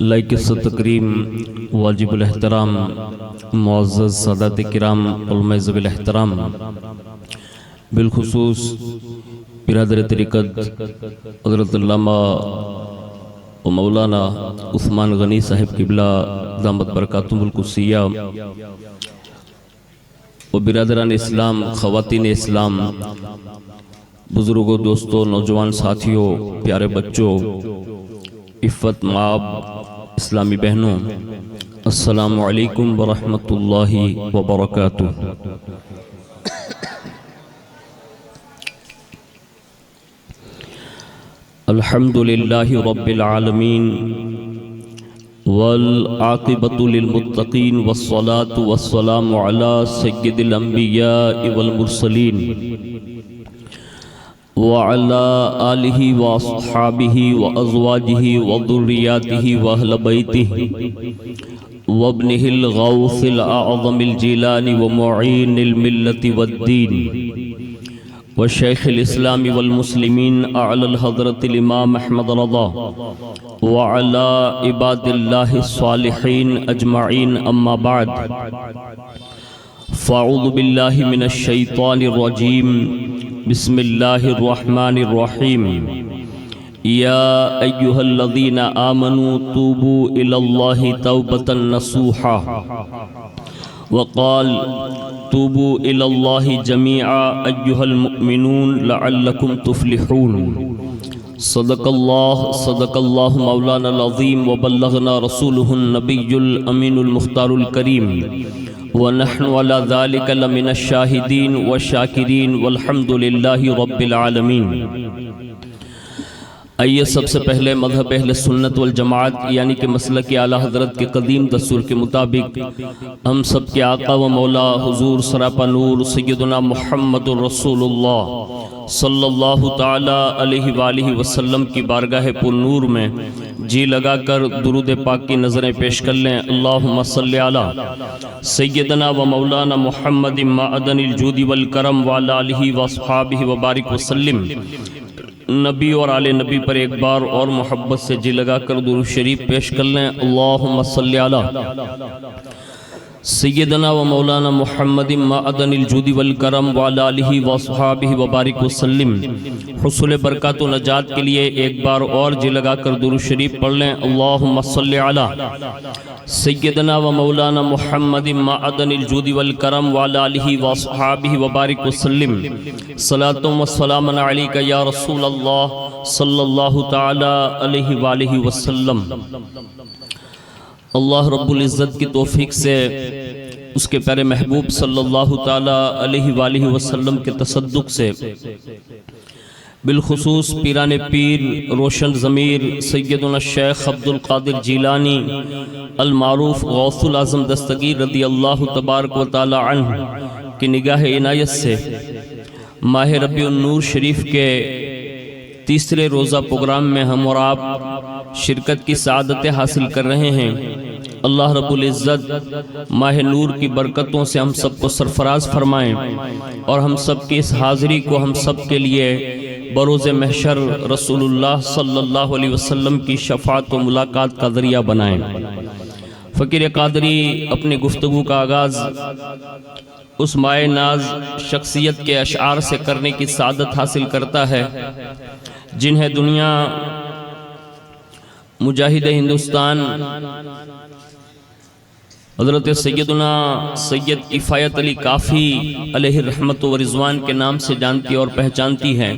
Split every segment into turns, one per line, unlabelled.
لائق تکریم واجب الاحترام معزز سادات کرام علماء ذوی الاحترام، بالخصوص برادر طریقت حضرت علامہ و مولانا عثمان غنی صاحب قبلہ دامت برکاتہم القدسیہ و برادران اسلام، خواتین اسلام، بزرگوں، دوستوں، نوجوان ساتھیوں، پیارے بچوں، عفت مآب اسلامی بہنوں، السلام علیکم ورحمۃ اللہ وبرکاتہ۔ الحمدللہ رب العالمین والعاقبۃ للمتقین والصلاة والسلام علی سید الانبیاء والمرسلین وعلى آلہ واصحابہ وازواجہ وذریاتہ واہل بیتہ وابنہ الغوث الاعظم الجیلانی ومعین الملت والدین وشیخ الاسلام والمسلمین اعلی الحضرت الامام احمد رضا وعلى عباد اللہ الصالحین اجمعین، اما بعد فاعوذ باللہ من الشیطان الرجیم، بسم اللہ الرحمن الرحیم۔ یا ایہا الذین آمنوا توبوا الی اللہ توبۃ نصوحا، وقال توبوا الی اللہ جمیعا ایہا المؤمنون لعلکم تفلحون۔ صدق اللہ مولانا العظیم وبلغنا رسولہ النبی الامین المختار الکریم، ونحن على ذلك لمن الشاہدین والشاکرین والحمد للہ رب العالمین۔ آئیے سب سے پہلے مذہب اہل سنت والجماعت یعنی کہ مسلک اعلی حضرت کے قدیم دستور کے مطابق ہم سب کے آقا و مولا حضور سراپا نور سیدنا محمد رسول اللہ صلی اللہ تعالی علیہ وآلہ وسلم کی بارگاہ پر نور میں جی لگا کر درود پاک کی نظریں پیش کر لیں۔ اللہم صلی علی سیدنا و مولانا محمد معدن الجود والکرم وعلی آلہ واصحابہ وبارک وسلم۔ نبی اور آل نبی پر ایک بار اور محبت سے جی لگا کر درود شریف پیش کر لیں۔ اللہم صلی علی سیدنا و مولانا محمد معدن الجود والکرم وعلی آلہ واصحابہ وبارک وسلم۔ حصول برکات و نجات کے لیے ایک بار اور جی لگا کر درود شریف پڑھ لیں۔ اللہم صلی علی سیدنا و مولانا محمد معدن الجود والکرم وعلی آلہ واصحابہ وبارک وسلم۔ صلاۃ و سلام علیک یا رسول اللہ صلی اللہ تعالی علیہ وآلہ وسلم۔ اللہ رب العزت کی توفیق سے اس کے پیارے محبوب صلی اللہ تعالی علیہ وآلہ وسلم کے تصدق سے بالخصوص پیران پیر روشن ضمیر سیدنا الشیخ عبد القادر جیلانی المعروف غوث العظم دستگیر رضی اللہ تبارک و تعالی عنہ کی نگاہ عنایت سے ماہ ربیع النور شریف کے تیسرے روزہ پروگرام میں ہم اور آپ شرکت کی سعادتیں حاصل کر رہے ہیں۔ اللہ رب العزت ماہ نور کی برکتوں سے ہم سب کو سرفراز فرمائیں اور ہم سب کی اس حاضری کو ہم سب کے لیے بروز محشر رسول اللہ صلی اللہ علیہ وسلم کی شفاعت و ملاقات کا ذریعہ بنائیں۔ فقیر قادری اپنی گفتگو کا آغاز اس مائع ناز شخصیت کے اشعار سے کرنے کی سعادت حاصل کرتا ہے جنہیں دنیا مجاہد ہندوستان حضرت سیدنا سید کفایت علی کافی علیہ رحمت و رضوان کے نام سے جانتی اور پہچانتی ہے۔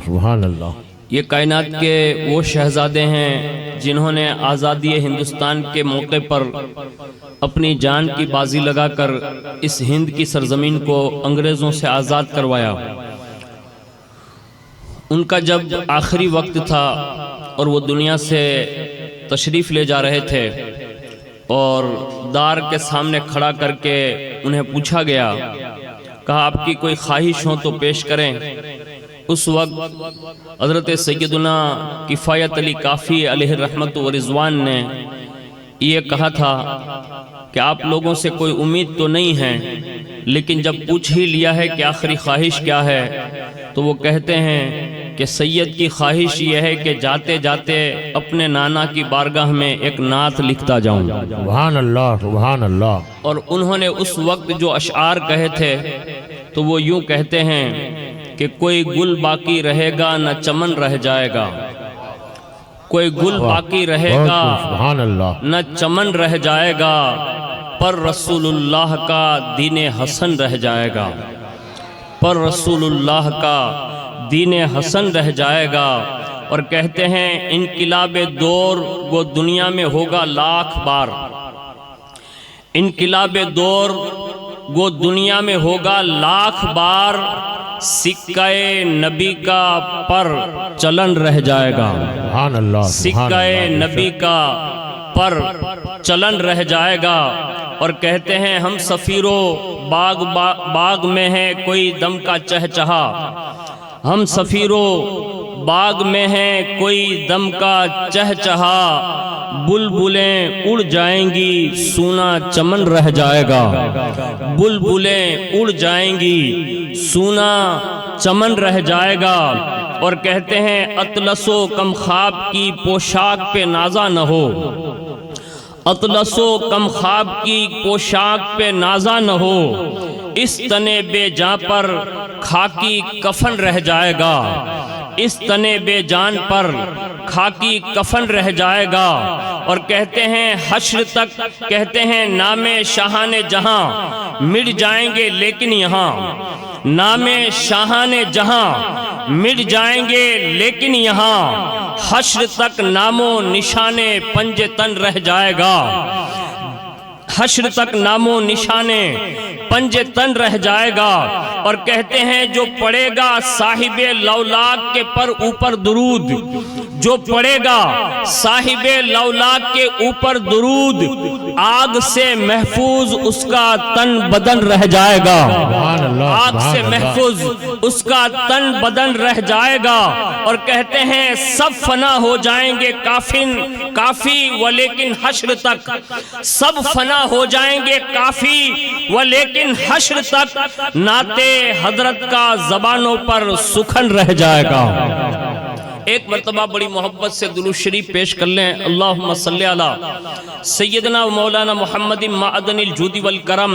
سبحان اللہ۔
یہ کائنات کے وہ شہزادے ہیں جنہوں نے آزادی ہندوستان کے موقع پر اپنی جان کی بازی لگا کر اس ہند کی سرزمین کو انگریزوں سے آزاد کروایا۔ ان کا جب آخری وقت تھا اور وہ دنیا سے تشریف لے جا رہے تھے اور دار کے سامنے کھڑا کر کے انہیں پوچھا گیا، کہا آپ کی کوئی خواہش ہو تو پیش کریں۔ اس وقت حضرت سیدنا کفایت علی کافی علیہ رحمت و رضوان نے یہ کہا تھا کہ آپ لوگوں سے کوئی امید تو نہیں ہے، لیکن جب پوچھ ہی لیا ہے کہ آخری خواہش کیا ہے تو وہ کہتے ہیں کہ سید کی خواہش یہ ہے کہ جاتے جاتے اپنے نانا کی بارگاہ میں ایک نعت لکھتا جاؤں.
سبحان اللہ سبحان اللہ.
اور انہوں نے اس وقت جو اشعار کہے تھے تو وہ یوں کہتے ہیں کہ کوئی گل باقی رہے گا نہ چمن رہ جائے گا، کوئی گل باقی رہے گا
سبحان اللہ.
نہ چمن رہ جائے گا، پر رسول اللہ کا دین حسن رہ جائے گا، پر رسول اللہ کا دین حسن رہ جائے گا. اور کہتے ہیں انقلاب دور وہ دنیا میں ہوگا لاکھ بار، انقلاب دور وہ دنیا میں ہوگا لاکھ بار، سکہ نبی کا پر چلن رہ جائے گا،
سبحان اللہ.
سکہ نبی کا پر چلن رہ جائے گا. اور کہتے ہیں ہم سفیرو باغ میں ہیں کوئی دم کا چہچہا، ہم سفیرو باغ میں ہیں کوئی دم کا چہچہا، بلبلیں اڑ جائیں گی سونا چمن رہ جائے گا، بلبلیں اڑ جائیں گی سونا چمن رہ جائے گا. اور کہتے ہیں اطلس و کم خواب کی پوشاک پہ نازا نہ ہو، اطلس و کم خواب کی پوشاک پہ نازا نہ ہو، اس تنے بے جان پر خاکی کفن رہ جائے گا، اس تنے بے جان پر خاکی کفن رہ جائے گا. اور کہتے ہیں حشر تک کہتے ہیں نام شاہان جہاں مٹ جائیں گے لیکن یہاں، نام شاہان جہاں مٹ جائیں گے لیکن یہاں، حشر تک نام و نشان پنج تن رہ جائے گا، حشر تک نام و نشان پنج تن رہ جائے گا. اور کہتے ہیں جو پڑے گا صاحب لولاک کے پر اوپر درود، جو پڑے گا صاحب لولاک کے اوپر درود، آگ سے محفوظ اس کا تن بدن رہ جائے گا، آگ سے محفوظ اس کا تن بدن رہ جائے گا. اور کہتے ہیں سب فنا ہو جائیں گے کافی ولیکن حشر تک، سب فنا ہو جائیں گے کافی ولیکن حشر تک، نعت حضرت کا زبانوں پر سخن رہ جائے گا. ایک مرتبہ بڑی محبت سے درود شریف پیش کر لیں. اللہم صلی علی سیدنا و مولانا محمد معدن الجود والکرم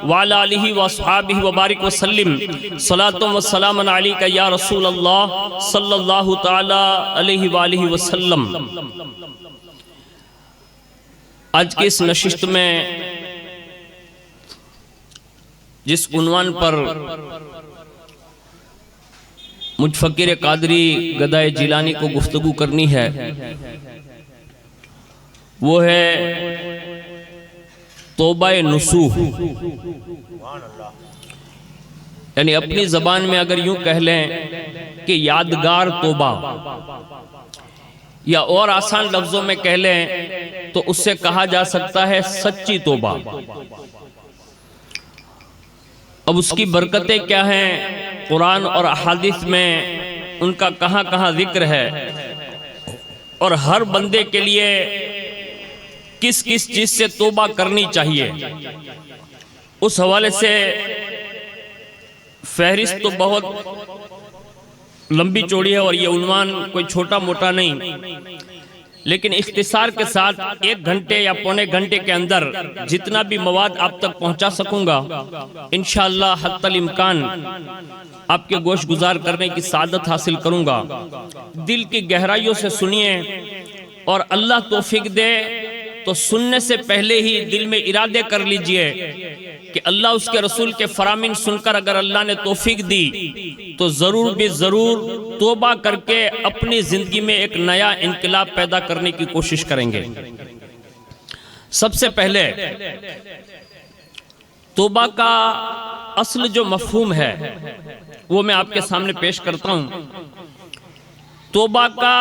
وعلی آلہ واصحابہ وبارک وسلم. صلاۃ و سلام علیک یا رسول اللہ صلی اللہ تعالی علیہ وآلہ وسلم. آج کی اس نشست میں جس عنوان پر مجھ فقیر قادری گدائے جیلانی کو گفتگو کرنی ہے وہ ہے توبہ نصوح. یعنی اپنی زبان میں اگر یوں کہہ لیں کہ یادگار توبہ، یا اور آسان لفظوں میں کہہ لیں تو اس سے کہا جا سکتا ہے سچی توبہ. اب اس کی برکتیں کیا ہیں، قرآن اور احادیث میں ان کا کہاں کہاں ذکر ہے، اور ہر بندے کے لیے کس کس چیز سے توبہ کرنی چاہیے، اس حوالے سے فہرست تو بہت لمبی چوڑی ہے اور یہ عنوان کوئی چھوٹا موٹا نہیں، لیکن اختصار کے ساتھ 1 گھنٹے یا پونے گھنٹے کے اندر جتنا بھی مواد آپ تک پہنچا سکوں گا انشاءاللہ حتی الامکان آپ کے گوش گزار کرنے کی سعادت حاصل کروں گا. دل کی گہرائیوں سے سنیے، اور اللہ توفیق دے تو سننے سے پہلے ہی دل میں ارادے کر لیجئے کہ اللہ اس کے رسول کے فرامین سن کر اگر اللہ نے توفیق دی تو ضرور بھی ضرور توبہ کر کے اپنی زندگی میں ایک نیا انقلاب پیدا کرنے کی کوشش کریں گے. سب سے پہلے توبہ کا اصل جو مفہوم ہے وہ میں آپ کے سامنے پیش کرتا ہوں. توبہ کا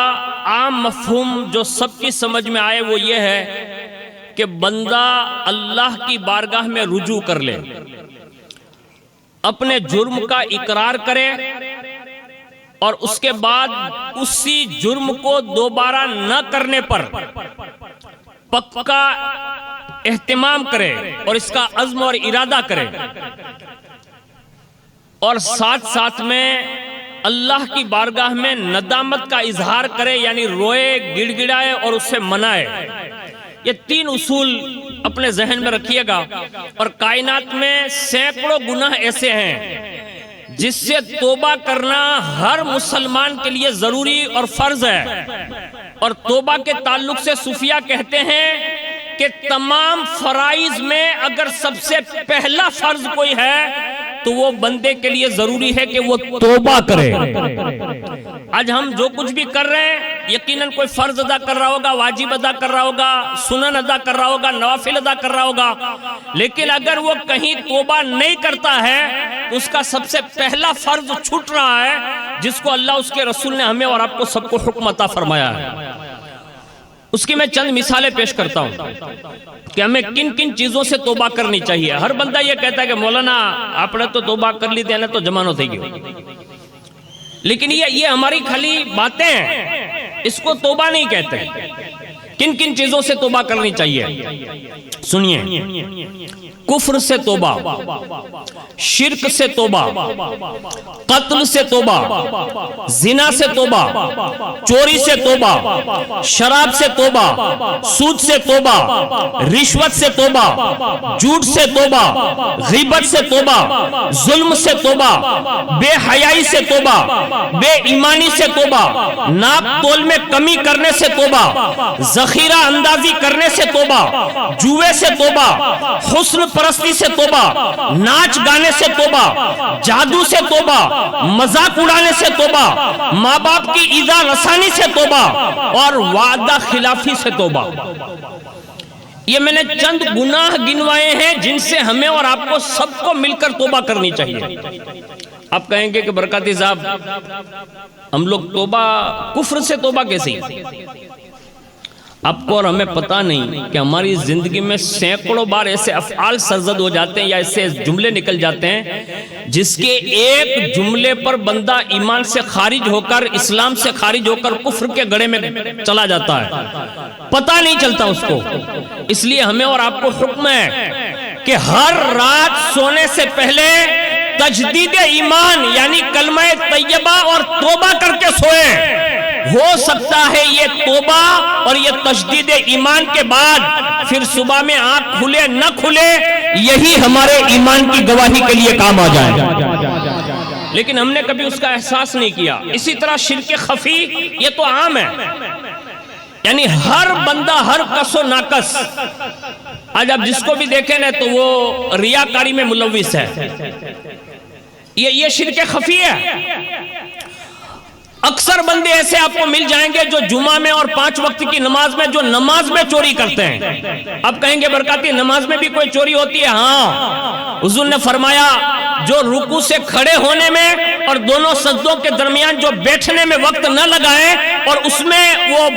عام مفہوم جو سب کی سمجھ میں آئے وہ یہ ہے کہ بندہ اللہ کی بارگاہ میں رجوع کر لے، اپنے جرم کا اقرار کرے، اور اس کے بعد اسی جرم کو دوبارہ نہ کرنے پر پکا اہتمام کرے اور اس کا عزم اور ارادہ کرے، اور ساتھ ساتھ میں اللہ کی بارگاہ میں ندامت کا اظہار کرے، یعنی روئے، گڑ گڑائے اور اس سے منائے۔ یہ 3 اصول اپنے ذہن میں رکھیے گا۔ اور کائنات میں سینکڑوں گناہ ایسے ہیں جس سے توبہ کرنا ہر مسلمان کے لیے ضروری اور فرض ہے۔ اور توبہ کے تعلق سے صوفیہ کہتے ہیں کہ تمام فرائض میں اگر سب سے پہلا فرض کوئی ہے تو وہ بندے کے لیے ضروری ہے کہ وہ توبہ کرے۔ آج ہم جو کچھ بھی کر رہے ہیں یقیناً کوئی فرض ادا کر رہا ہوگا، واجب ادا کر رہا ہوگا، سنن ادا کر رہا ہوگا، نوافل ادا کر رہا ہوگا، لیکن اگر وہ کہیں توبہ نہیں کرتا ہے تو اس کا سب سے پہلا فرض چھوٹ رہا ہے جس کو اللہ اس کے رسول نے ہمیں اور آپ کو سب کو حکم عطا فرمایا ہے۔ اس کی میں چند مثالیں پیش کرتا ہوں کہ ہمیں کن کن چیزوں سے توبہ کرنی چاہیے۔ ہر بندہ یہ کہتا ہے کہ مولانا آپ نے تو توبہ کر لی تھی تو جمانو تھے گی، لیکن یہ ہماری خالی باتیں ہیں، اس کو توبہ نہیں کہتے۔ کن کن چیزوں سے توبہ کرنی چاہیے سنیے: کفر سے توبہ، شرک سے توبہ، قتل سے توبہ، زنا سے توبہ، چوری سے توبہ، شراب سے توبہ، سود سے توبہ، رشوت سے توبہ، جھوٹ سے توبہ، غیبت سے توبہ، ظلم سے توبہ، بے حیائی سے توبہ، بے ایمانی سے توبہ، ناپ تول میں کمی کرنے سے توبہ، ذخیرہ اندازی کرنے سے توبہ، جوے سے توبہ، حسن پرستی سے توبہ، ناچ گانے سے توبہ، جادو سے توبہ، مذاق اڑانے سے توبہ، ماں باپ کی ایذا رسانی سے توبہ اور وعدہ خلافی سے توبہ۔ یہ میں نے چند گناہ گنوائے ہیں جن سے ہمیں اور آپ کو سب کو مل کر توبہ کرنی چاہیے۔ آپ کہیں گے کہ برکاتی صاحب ہم لوگ توبہ، کفر سے توبہ کیسی؟ آپ کو اور ہمیں پتہ نہیں کہ ہماری زندگی میں سینکڑوں بار ایسے افعال سرزد ہو جاتے ہیں یا ایسے جملے نکل جاتے ہیں جس کے ایک جملے پر بندہ ایمان سے خارج ہو کر، اسلام سے خارج ہو کر کفر کے گڑھے میں چلا جاتا ہے، پتہ نہیں چلتا اس کو۔ اس لیے ہمیں اور آپ کو حکم ہے کہ ہر رات سونے سے پہلے تجدید ایمان یعنی کلمہ طیبہ اور توبہ کر کے سوئیں۔ ہو سکتا ہے یہ توبہ اور یہ تجدید ایمان کے بعد پھر صبح میں آنکھ کھلے نہ کھلے، یہی ہمارے ایمان کی گواہی کے لیے کام آ جائے، لیکن ہم نے کبھی اس کا احساس نہیں کیا۔ اسی طرح شرک خفی، یہ تو عام ہے، یعنی ہر بندہ، ہر کس و ناکس آج آپ جس کو بھی دیکھیں نا تو وہ ریاکاری میں ملوث ہے۔ یہ شرک خفی ہے۔ اکثر بندے ایسے آپ کو مل جائیں گے جو جمعہ میں اور 5 وقت کی نماز میں جو نماز میں چوری کرتے ہیں۔ اب کہیں گے برکاتی نماز میں بھی کوئی چوری ہوتی ہے؟ ہاں، حضور نے فرمایا جو رکوع سے کھڑے ہونے میں اور دونوں سجدوں کے درمیان جو بیٹھنے میں وقت نہ لگائے اور اس میں وہ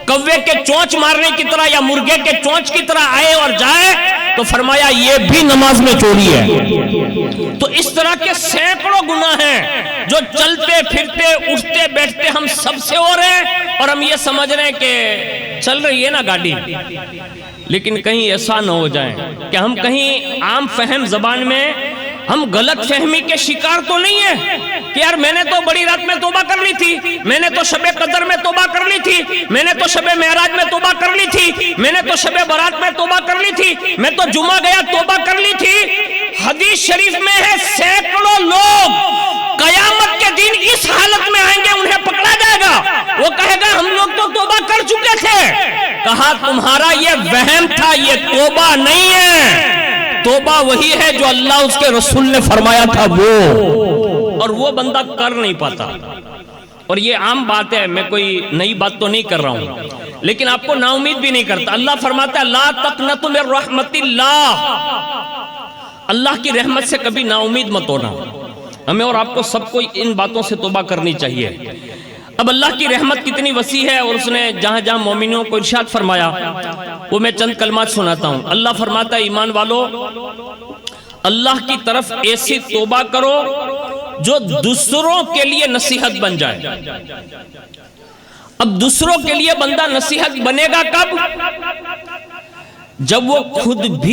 کوے کے چونچ مارنے کی طرح یا مرغے کے چونچ کی طرح آئے اور جائے تو فرمایا یہ بھی نماز میں چوری ہے۔ تو اس طرح کے سینکڑوں گناہ ہیں جو چلتے پھرتے اٹھتے بیٹھتے ہم سب سے ہو رہے ہیں اور ہم یہ سمجھ رہے ہیں کہ چل رہی ہے نا گاڑی، لیکن کہیں ایسا نہ ہو جائے کہ ہم کہیں عام فہم زبان میں ہم غلط فہمی کے شکار تو نہیں ہیں کہ یار میں نے تو بڑی رات میں توبہ کر لی تھی، میں نے تو شب قدر میں توبہ کر لی تھی، میں نے تو شب معراج میں توبہ کر لی تھی، میں نے تو شب برات میں توبہ کر لی تھی، میں تو جمعہ گیا توبہ کر لی تھی۔ حدیث شریف میں ہے سینکڑوں لوگ قیامت کے دن اس حالت میں آئیں گے، انہیں پکڑا جائے گا، وہ کہے گا ہم لوگ تو توبہ کر چکے تھے۔ کہا تمہارا یہ وہم تھا، یہ توبہ نہیں ہے، توبہ وہی ہے جو اللہ اس کے رسول نے فرمایا تھا وہ، اور وہ بندہ کر نہیں پاتا۔ اور یہ عام بات ہے، میں کوئی نئی بات تو نہیں کر رہا ہوں، لیکن آپ کو نا امید بھی نہیں کرتا۔ اللہ فرماتا ہے لا تقنطوا من رحمت اللہ، اللہ کی رحمت سے کبھی نا امید مت ہونا۔ ہمیں اور آپ کو سب کو ان باتوں سے توبہ کرنی چاہیے۔ اب اللہ کی رحمت کتنی وسیع ہے اور اس نے جہاں جہاں مومنوں کو ارشاد فرمایا وہ میں چند کلمات سناتا ہوں۔ اللہ فرماتا ہے ایمان والو اللہ کی طرف ایسی توبہ کرو جو دوسروں کے لیے نصیحت بن جائے۔ اب دوسروں کے لیے بندہ نصیحت بنے گا کب؟ جب وہ خود بھی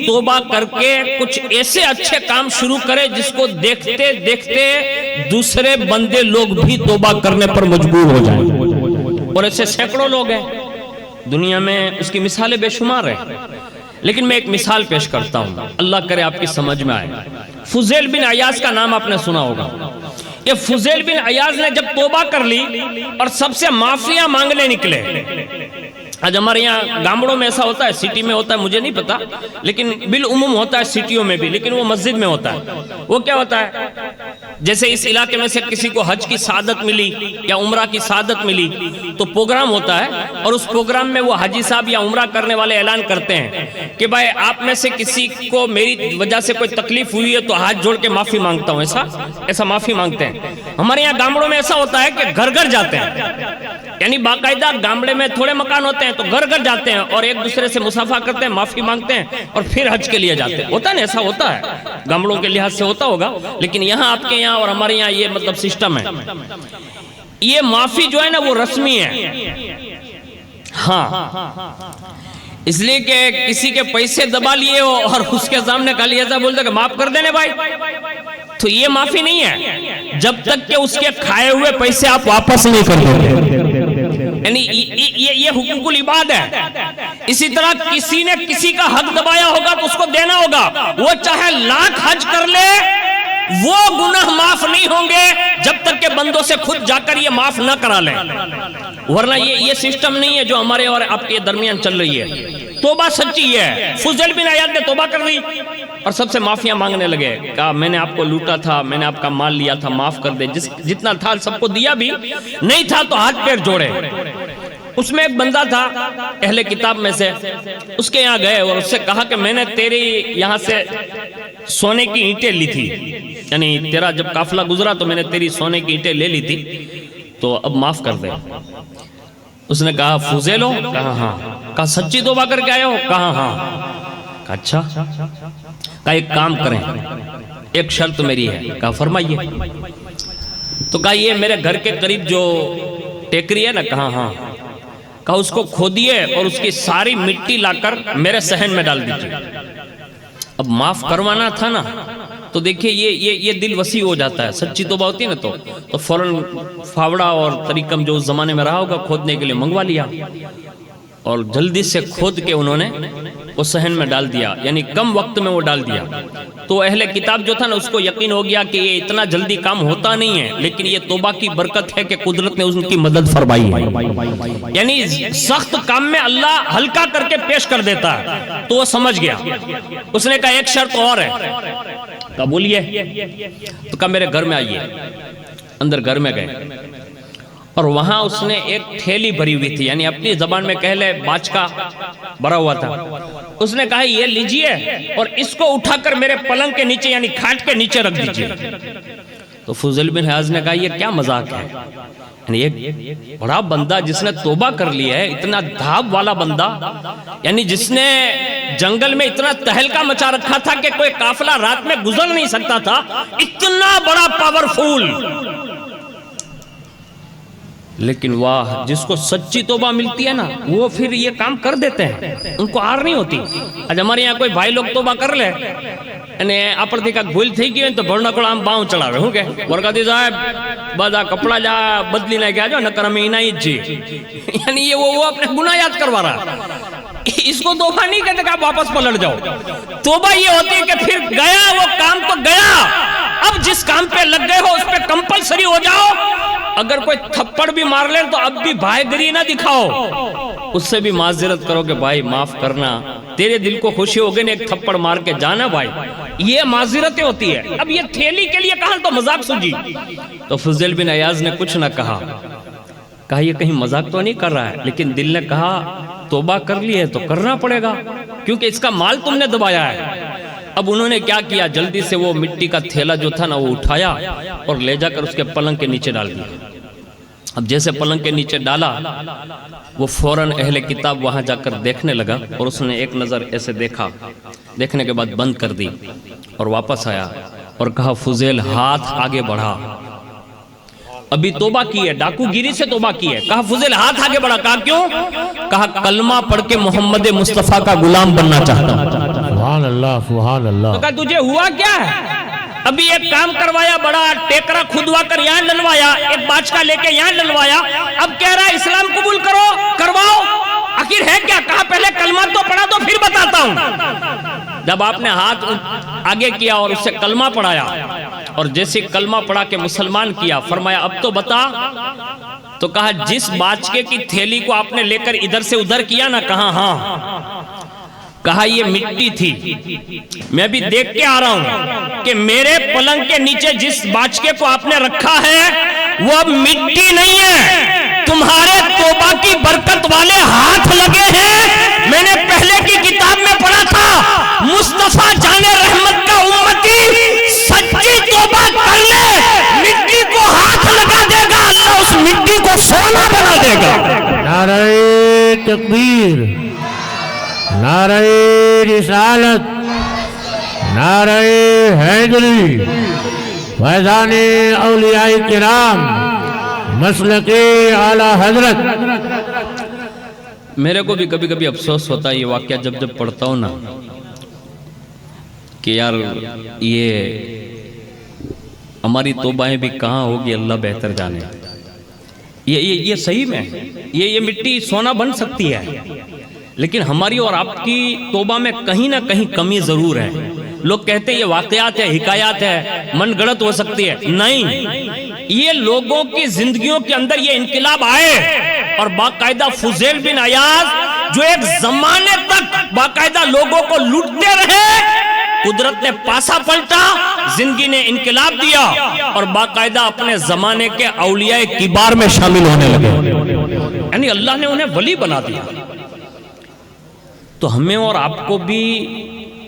توبہ کر کے کچھ ایسے اچھے کام شروع کرے جس کو دیکھتے دیکھتے دوسرے بندے لوگ بھی توبہ کرنے پر مجبور ہو جائیں، اور ایسے سینکڑوں لوگ ہیں دنیا میں، اس کی مثالیں بے شمار ہیں، لیکن میں ایک مثال پیش کرتا ہوں، اللہ کرے آپ کی سمجھ میں آئے۔ فضیل بن عیاض کا نام آپ نے سنا ہوگا۔ یہ فضیل بن عیاض نے جب توبہ کر لی اور سب سے معافیاں مانگنے نکلے، آج ہمارے یہاں گامڑوں میں ایسا ہوتا ہے، سٹی میں ہوتا ہے مجھے نہیں پتا، لیکن بالعموم ہوتا ہے سٹیوں میں بھی، لیکن وہ مسجد میں ہوتا ہے۔ وہ کیا ہوتا ہے، جیسے اس علاقے میں سے کسی کو حج کی سعادت ملی یا عمرہ کی سعادت ملی تو پروگرام ہوتا ہے، اور اس پروگرام میں وہ حاجی صاحب یا عمرہ کرنے والے اعلان کرتے ہیں کہ بھائی آپ میں سے کسی کو میری وجہ سے کوئی تکلیف ہوئی ہے تو ہاتھ جوڑ کے معافی مانگتا ہوں، ایسا معافی مانگتے ہیں۔ ہمارے یہاں گامڑوں میں ایسا ہوتا ہے کہ گھر گھر جاتے ہیں، یعنی باقاعدہ گامڑے میں تھوڑے مکان ہوتے ہیں تو گھر گھر جاتے ہیں اور ایک دوسرے سے مصافحہ کرتے ہیں، معافی مانگتے ہیں اور پھر حج کے لیے جاتے ہیں۔ ہوتا ہے نا، ایسا ہوتا ہے، گامڑوں کے لحاظ سے ہوتا ہوگا، لیکن یہاں آپ کے یہاں اور ہمارے یہاں یہ مطلب سسٹم ہے۔ یہ معافی جو ہے نا وہ رسمی ہے، ہاں، اس لیے کہ کسی کے پیسے دبا لیے ہو اور اس کے سامنے خالی ایسا بولتا کہ معاف کر دینے بھائی، تو یہ معافی نہیں ہے جب تک کہ اس کے کھائے ہوئے پیسے آپ واپس نہیں کر دیتے، یعنی یہ حقوق العباد ہے۔ اسی طرح کسی نے کسی کا حق دبایا ہوگا تو اس کو دینا ہوگا، وہ چاہے لاکھ حج کر لے وہ گناہ معاف نہیں ہوں گے جب تک کہ بندوں سے خود جا کر یہ معاف نہ کرا لیں، ورنہ یہ سسٹم نہیں ہے جو ہمارے اور آپ کے درمیان چل رہی ہے۔ توبہ سچی ہے، فضیل بن عیاض نے توبہ کر لی اور سب سے معافیاں مانگنے لگے، کہا میں نے آپ کو لوٹا تھا، میں نے آپ کا مال لیا تھا، معاف کر دے، جتنا تھا سب کو دیا بھی، نہیں تھا تو ہاتھ پیر جوڑے۔ اس میں ایک بندہ تھا اہل کتاب میں سے، اس کے یہاں گئے اور اس سے کہا کہ میں نے تیری یہاں سے سونے کی اینٹیں لی تھی، یعنی تیرا جب قافلہ گزرا تو میں نے تیری سونے کی اینٹیں لے لی تھی، تو اب معاف کر دے۔ اس نے کہا فضیل ہو؟ کہا ہاں۔ کہا سچی توبہ کر کے آئے ہو؟ کہا ہاں۔ کہا اچھا، کہا ایک کام کریں، ایک شرط میری ہے۔ کہا فرمائیے۔ تو کہا یہ میرے گھر کے قریب جو ٹیکری ہے نا، کہا ہاں۔ کہا اس کو کھودیے اور اس کی ساری مٹی لا کر میرے صحن میں ڈال دیجیے۔ اب معاف کروانا تھا نا، تو دیکھیں یہ دل وسیع ہو جاتا ہے، سچی توبہ ہوتی ہے نا تو فوراً فاوڑا اور طریقم جو اس زمانے میں رہا ہوگا کھودنے کے لیے منگوا لیا، اور جلدی سے کھود کے انہوں نے وہ صحن میں ڈال دیا، یعنی کم وقت میں وہ ڈال دیا۔ تو اہل کتاب جو تھا نا اس کو یقین ہو گیا کہ یہ اتنا جلدی کام ہوتا نہیں ہے، لیکن یہ توبہ کی برکت ہے کہ قدرت نے ان کی مدد فرمائی ہے، یعنی سخت کام میں اللہ ہلکا کر کے پیش کر دیتا ہے۔ تو وہ سمجھ گیا، اس نے کہا ایک شرط اور ہے۔ کہا بولیے۔ تو کہا میرے گھر میں آئیے۔ اندر گھر میں گئے اور وہاں اس نے ایک تھیلی بھری ہوئی تھی، یعنی اپنی زبان میں کہہ لے باج کا بھرا ہوا تھا۔ اس نے کہا یہ لیجئے اور اس کو اٹھا کر میرے پلنگ کے نیچے یعنی کھاٹ کے نیچے رکھ دیجئے۔ تو فضیل بن عیاض نے کہا یہ کیا مذاق ہے، یعنی ایک بڑا بندہ جس نے توبہ کر لی ہے، اتنا دھاب والا بندہ، یعنی جس نے جنگل میں اتنا تہلکا مچا رکھا تھا کہ کوئی قافلہ رات میں گزر نہیں سکتا تھا، اتنا بڑا پاورفل، لیکن واہ جس کو سچی توبہ ملتی ہے نا وہ پھر یہ کام کر دیتے ہیں، ان کو آر نہیں ہوتی۔ آج ہمارے یہاں کوئی بھائی لوگ توبہ کر لے یعنی اپرتی کا بھول تھی کہ تو بڑھنا کو ہم باؤں چڑھا رہے ہوں گے ورکاتی صاحب بدا کپڑا جا بدلی نہ کیا جو نکر میں ہی جی، یعنی یہ وہ اپنے گناہ یاد کروا رہا۔ اس کو توبہ نہیں کہتے کہ آپ واپس پلٹ جاؤ، توبہ یہ ہوتی ہے کہ پھر گیا وہ کام تو گیا، اب جس کام پہ لگ گئے ہو اس پہ کمپلسری ہو جاؤ، اگر کوئی تھپڑ بھی مار لے تو اب بھی بھائی گری نہ دکھاؤ، اس سے بھی معذرت کرو کہ بھائی معاف کرنا، تیرے دل کو خوشی ہوگی نے ایک تھپڑ مار کے جانا بھائی، یہ معذرتیں ہوتی ہے۔ اب یہ تھیلی کے لیے کہا تو مذاق سوجی، تو فضیل بن عیاض نے کچھ نہ کہا یہ کہیں مذاق تو نہیں کر رہا ہے، لیکن دل نے کہا توبہ کر لی ہے تو کرنا پڑے گا کیونکہ اس کا مال تم نے دبایا ہے۔ اب انہوں نے کیا کیا، جلدی سے وہ مٹی کا تھیلا جو تھا نا وہ اٹھایا اور لے جا کر اس کے پلنگ کے نیچے ڈال دیا۔ اب جیسے پلنگ کے نیچے ڈالا وہ فوراً اہل کتاب وہاں جا کر دیکھنے لگا اور اس نے ایک نظر ایسے دیکھا، دیکھنے کے بعد بند کر دی اور واپس آیا اور کہا فضیل ہاتھ آگے بڑھا، ابھی توبہ کی ہے، ڈاکو گیری سے توبہ کی ہے۔ کہا فضیل ہاتھ آگے بڑھا، کہا کیوں؟ کہا کلمہ پڑھ کے محمد مصطفیٰ کا غلام بننا چاہتا ہوں۔
سبحان اللہ سبحان اللہ.
تو کہا تجھے ہوا کیا ہے؟ ابھی ایک کام کروایا بڑا ٹیکرا کھدوا کر یہاں للوایا، ایک باچکا لے کے یہاں للوایا، اب کہہ رہا ہے اسلام قبول کرو، کرواؤ، آخر ہے کیا؟ کہا پہلے کلمہ تو پڑھا تو پھر بتاتا ہوں. جب آپ نے ہاتھ آگے کیا اور اس سے کلمہ پڑھایا اور جیسے کلمہ پڑھا کے مسلمان کیا، فرمایا اب تو بتا. تو کہا جس باچکے کی تھیلی کو آپ نے لے کر ادھر سے ادھر کیا نا، کہا ہاں. کہا یہ مٹی تھی، میں بھی دیکھ کے آ رہا ہوں کہ میرے پلنگ کے نیچے جس باچکے کو آپ نے رکھا ہے وہ اب مٹی نہیں ہے، تمہارے توبہ کی برکت والے ہاتھ لگے ہیں. میں نے پہلے کی کتاب میں پڑھا تھا مصطفیٰ جان رحمت کا امتی سچی توبہ کر لے مٹی کو ہاتھ لگا دے گا، اللہ اس مٹی کو سونا بنا دے گا.
نعرہ تکبیر، نعرہ رسالت، نعرہ حیدری، فیضان اولیاء کرام، مسلک اعلی حضرت.
میرے کو بھی کبھی کبھی افسوس ہوتا ہے یہ واقعہ جب جب پڑھتا ہوں نا کہ یار یہ ہماری توبائیں بھی کہاں ہوگی، اللہ بہتر جانے. یہ صحیح میں یہ مٹی سونا بن سکتی ہے، لیکن ہماری اور آپ کی توبہ میں کہیں نہ کہیں کمی ضرور ہے. لوگ کہتے ہیں یہ واقعات ہے، حکایات ہے، من گڑت ہو سکتی ہے. نہیں، یہ لوگوں کی زندگیوں کے اندر یہ انقلاب آئے اور باقاعدہ فضیل بن عیاض جو ایک زمانے تک باقاعدہ لوگوں کو لوٹتے رہے، قدرت نے پاسا پلٹا، زندگی نے انقلاب دیا اور باقاعدہ اپنے زمانے کے اولیاء کبار میں شامل ہونے لگے. یعنی اللہ نے انہیں ولی بنا دیا. تو ہمیں اور آپ کو بھی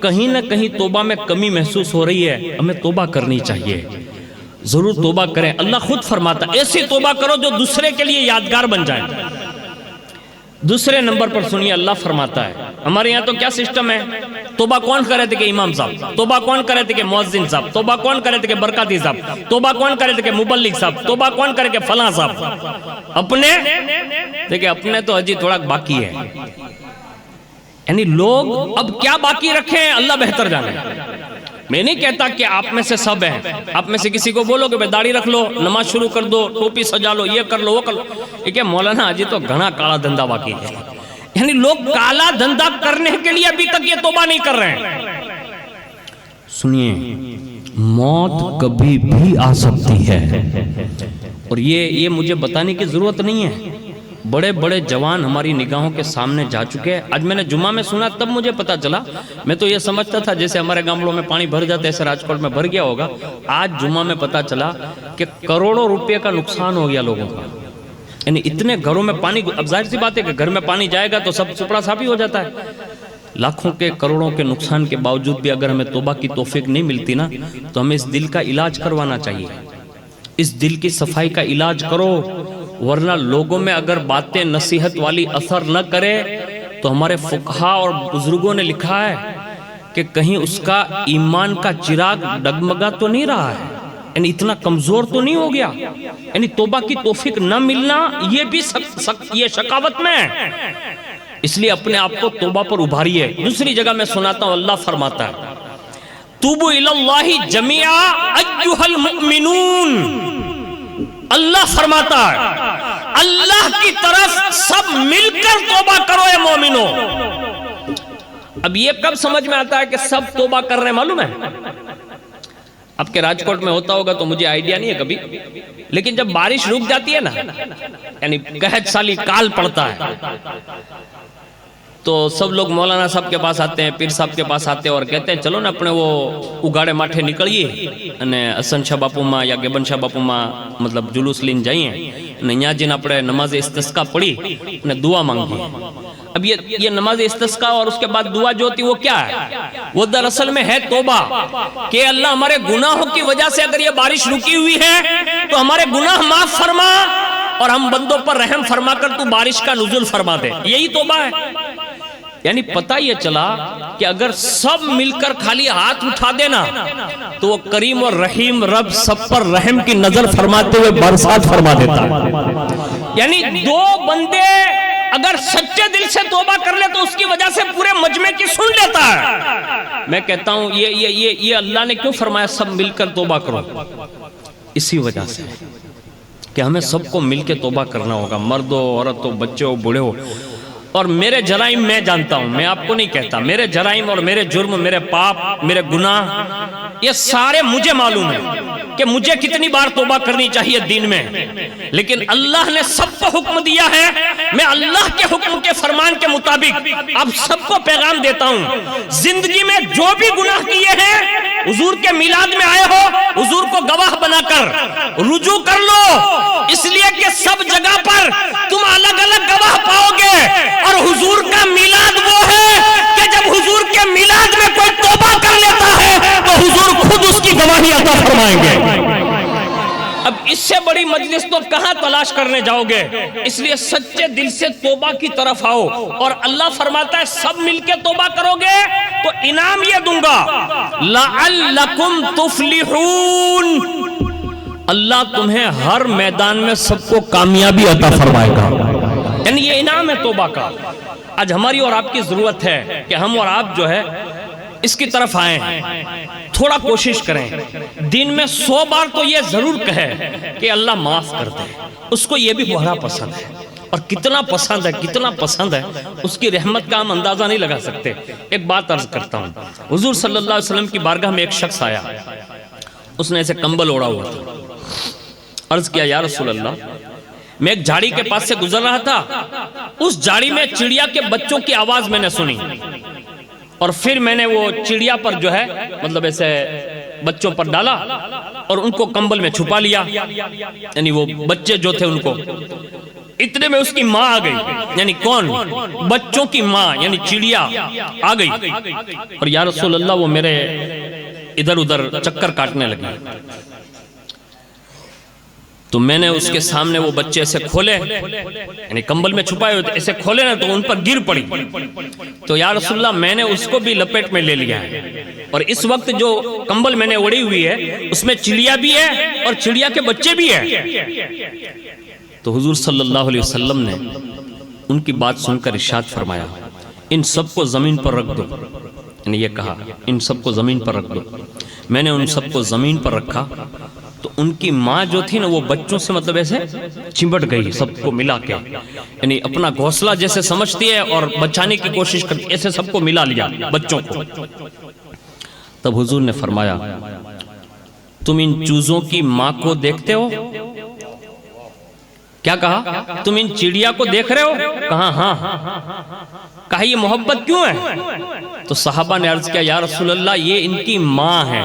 کہیں نہ کہیں توبہ میں کمی محسوس ہو رہی ہے، ہمیں توبہ کرنی چاہیے. ضرور توبہ کریں. اللہ خود فرماتا ہے ایسی توبہ کرو جو دوسرے کے لیے یادگار بن جائے. دوسرے نمبر پر سنیے اللہ فرماتا ہے، ہمارے یہاں تو کیا سسٹم ہے، توبہ کون کرے تھے کہ امام صاحب، توبہ کون کرے تھے کہ مؤذن صاحب، توبہ کون کرے تھے کہ برکاتی صاحب، توبہ کون کرے تھے کہ مبلغ صاحب، توبہ کون کرے کہ فلاں صاحب. اپنے دیکھیں اپنے تو اجی تھوڑا باقی ہے. یعنی لوگ اب کیا باقی رکھے ہیں اللہ بہتر جانے. میں نہیں کہتا کہ آپ میں سے سب ہیں، آپ میں سے کسی کو بولو کہ بھئی داڑھی رکھ لو، نماز شروع کر دو، ٹوپی سجا لو، یہ کر لو وہ کر لو. یہ کہ مولانا اجی تو گھنا کالا دھندا باقی ہے. یعنی لوگ کالا دھندا کرنے کے لیے ابھی تک یہ توبہ نہیں کر رہے ہیں. سنیے موت کبھی بھی آ سکتی ہے اور یہ مجھے بتانے کی ضرورت نہیں ہے. بڑے بڑے جوان ہماری نگاہوں کے سامنے جا چکے ہیں. آج میں نے جمعہ میں سنا تب مجھے پتا چلا. میں تو یہ سمجھتا تھا جیسے ہمارے گامڑوں میں پانی بھر جاتے ایسے راجکوٹ میں بھر گیا ہوگا. آج جمعہ میں پتا چلا کہ کروڑوں روپے کا نقصان ہو گیا لوگوں کا. یعنی اتنے گھروں میں پانی، اب ظاہر سی بات ہے کہ گھر میں پانی جائے گا تو سب سپڑا صافی ہو جاتا ہے. لاکھوں کے کروڑوں کے نقصان کے باوجود بھی اگر ہمیں توبہ کی توفیق نہیں ملتی نا تو ہمیں اس دل کا علاج کروانا چاہیے. اس دل کی صفائی کا علاج کرو، ورنہ لوگوں میں اگر باتیں نصیحت والی اثر نہ کرے تو ہمارے فقہا اور بزرگوں نے لکھا ہے کہ کہیں اس کا ایمان کا چراغ ڈگمگا تو نہیں رہا ہے، یعنی اتنا کمزور تو نہیں ہو گیا. یعنی توبہ کی توفیق نہ ملنا یہ بھی یہ شقاوت میں ہے. اس لیے اپنے آپ کو توبہ پر ابھاریے. دوسری جگہ میں سناتا ہوں اللہ فرماتا ہے توبو الاللہ جمیعا ایھا المؤمنون. اللہ فرماتا ہے اللہ کی طرف سب مل کر توبہ کرو اے مومنو. اب یہ کب سمجھ میں آتا ہے کہ سب توبہ کر رہے ہیں معلوم ہے؟ آپ کے راجکوٹ میں ہوتا ہوگا تو مجھے آئیڈیا نہیں ہے کبھی، لیکن جب بارش رک جاتی ہے نا، یعنی قحط سالی کال پڑتا ہے تو سب لوگ مولانا صاحب کے پاس آتے ہیں، پیر صاحب کے پاس آتے ہیں اور کہتے ہیں چلو نا اپنے وہ اگاڑے ماٹھے نکلیے અને અસન શાહ બાપુમાં یا ગેબન શાહ બાપુમાં મતલબ જુલુસ લઈને જઈએ અને અહીંયા જઈને આપણે નમાઝ ઇસ્તિસ્કા પડી અને દુઆ માંગીએ. اب یہ نماز استسقا اور اس کے بعد دعا جو ہوتی وہ کیا ہے؟ وہ دراصل میں ہے توبہ کہ اللہ ہمارے گناہوں کی وجہ سے اگر یہ بارش رکی ہوئی ہے تو ہمارے گناہ معاف فرما اور ہم بندوں پر رحم فرما کر تو بارش کا نزول فرما دے. یہی توبہ ہے. یعنی پتہ یہ چلا کہ اگر سب مل کر خالی ہاتھ اٹھا دینا تو وہ کریم اور رحیم رب سب پر رحم کی نظر فرماتے ہوئے برسات فرما دیتا ہے. یعنی دو بندے اگر سچے دل سے توبہ کر لے تو اس کی وجہ سے پورے مجمع کی سن لیتا ہے. میں کہتا ہوں یہ اللہ نے کیوں فرمایا سب مل کر توبہ کرو؟ اسی وجہ سے کہ ہمیں سب کو مل کے توبہ کرنا ہوگا، مرد ہو، عورت ہو، بچے ہو، بوڑھے ہو۔ اور میرے جرائم میں جانتا ہوں، میں آپ کو نہیں کہتا، میرے جرائم اور میرے جرم، میرے پاپ، میرے گناہ، یہ سارے مجھے معلوم ہیں کہ مجھے کتنی بار توبہ کرنی چاہیے دین میں، لیکن اللہ نے سب کو حکم دیا ہے۔ میں اللہ کے حکم کے فرمان کے مطابق اب سب کو پیغام دیتا ہوں، زندگی میں جو بھی گناہ کیے ہیں حضور کے میلاد میں آئے ہو، حضور کو گواہ بنا کر رجوع کر لو، اس لیے کہ سب جگہ پر تم الگ الگ گواہ پاؤ گے، اور حضور کا میلاد وہ ہے کہ جب حضور کے میلاد میں کوئی توبہ کر لیتا ہے تو حضور خود اس کی گواہی عطا فرمائیں گے۔ اب اس سے بڑی مجلس تو کہاں تلاش کرنے جاؤ گے؟ اس لیے سچے دل سے توبہ کی طرف آؤ، اور اللہ فرماتا ہے سب مل کے توبہ کرو گے تو انعام یہ دوں گا، لعلکم تفلحون، اللہ تمہیں ہر میدان میں سب کو کامیابی عطا فرمائے گا۔ یعنی یہ انعام ہے توبہ کا۔ آج ہماری اور آپ کی ضرورت ہے کہ ہم اور آپ جو ہے اس کی طرف آئیں، تھوڑا کوشش کریں، دن میں 100 بار تو یہ ضرور کہے کہ اللہ معاف کر دے۔ اس کو یہ بھی بڑا پسند ہے، اور کتنا پسند ہے، کتنا پسند ہے، اس کی رحمت کا ہم اندازہ نہیں لگا سکتے۔ ایک بات عرض کرتا ہوں، حضور صلی اللہ علیہ وسلم کی بارگاہ میں ایک شخص آیا، اس نے ایسے کمبل اوڑا ہوا تھا۔ عرض کیا یا رسول اللہ، میں ایک جھاڑی کے پاس سے گزر رہا تھا، اس جھاڑی میں چڑیا کے بچوں کی آواز میں نے سنی، اور پھر میں نے وہ چڑیا پر جو ہے مطلب ایسے بچوں پر ڈالا اور ان کو کمبل میں چھپا لیا، یعنی وہ بچے جو تھے ان کو، اتنے میں اس کی ماں آ گئی، یعنی کون؟ بچوں کی ماں، یعنی چڑیا آ گئی، اور یا رسول اللہ وہ میرے ادھر ادھر چکر کاٹنے لگی، تو میں نے اس کے سامنے وہ بچے ایسے کھولے، یعنی کمبل میں چھپائے ہوئے ایسے کھولے نا، تو ان پر گر پڑی، تو یا رسول اللہ میں نے اس کو بھی لپیٹ میں لے لیا ہے، اور اس وقت جو کمبل میں نے اڑی ہوئی ہے اس میں چڑیا بھی ہے اور چڑیا کے بچے بھی ہیں۔ تو حضور صلی اللہ علیہ وسلم نے ان کی بات سن کر ارشاد فرمایا، ان سب کو زمین پر رکھ دو، یعنی یہ کہا ان سب کو زمین پر رکھ دو۔ میں نے ان سب کو زمین پر رکھا تو ان کی ماں جو تھی نا وہ بچوں سے مطلب ایسے چمبٹ گئی، سب کو ملا کے، یعنی اپنا گھونسلہ جیسے سمجھتی ہے اور بچانے کی کوشش کرتی، ایسے سب کو ملا لیا بچوں کو۔ تب حضور نے فرمایا، تم ان چوزوں کی ماں کو دیکھتے ہو؟ کیا کہا؟ تم ان چڑیا کو دیکھ رہے ہو؟ کہا ہاں۔ کہا یہ محبت کیوں ہے؟ تو صحابہ نے عرض کیا یا رسول اللہ یہ ان کی ماں ہے۔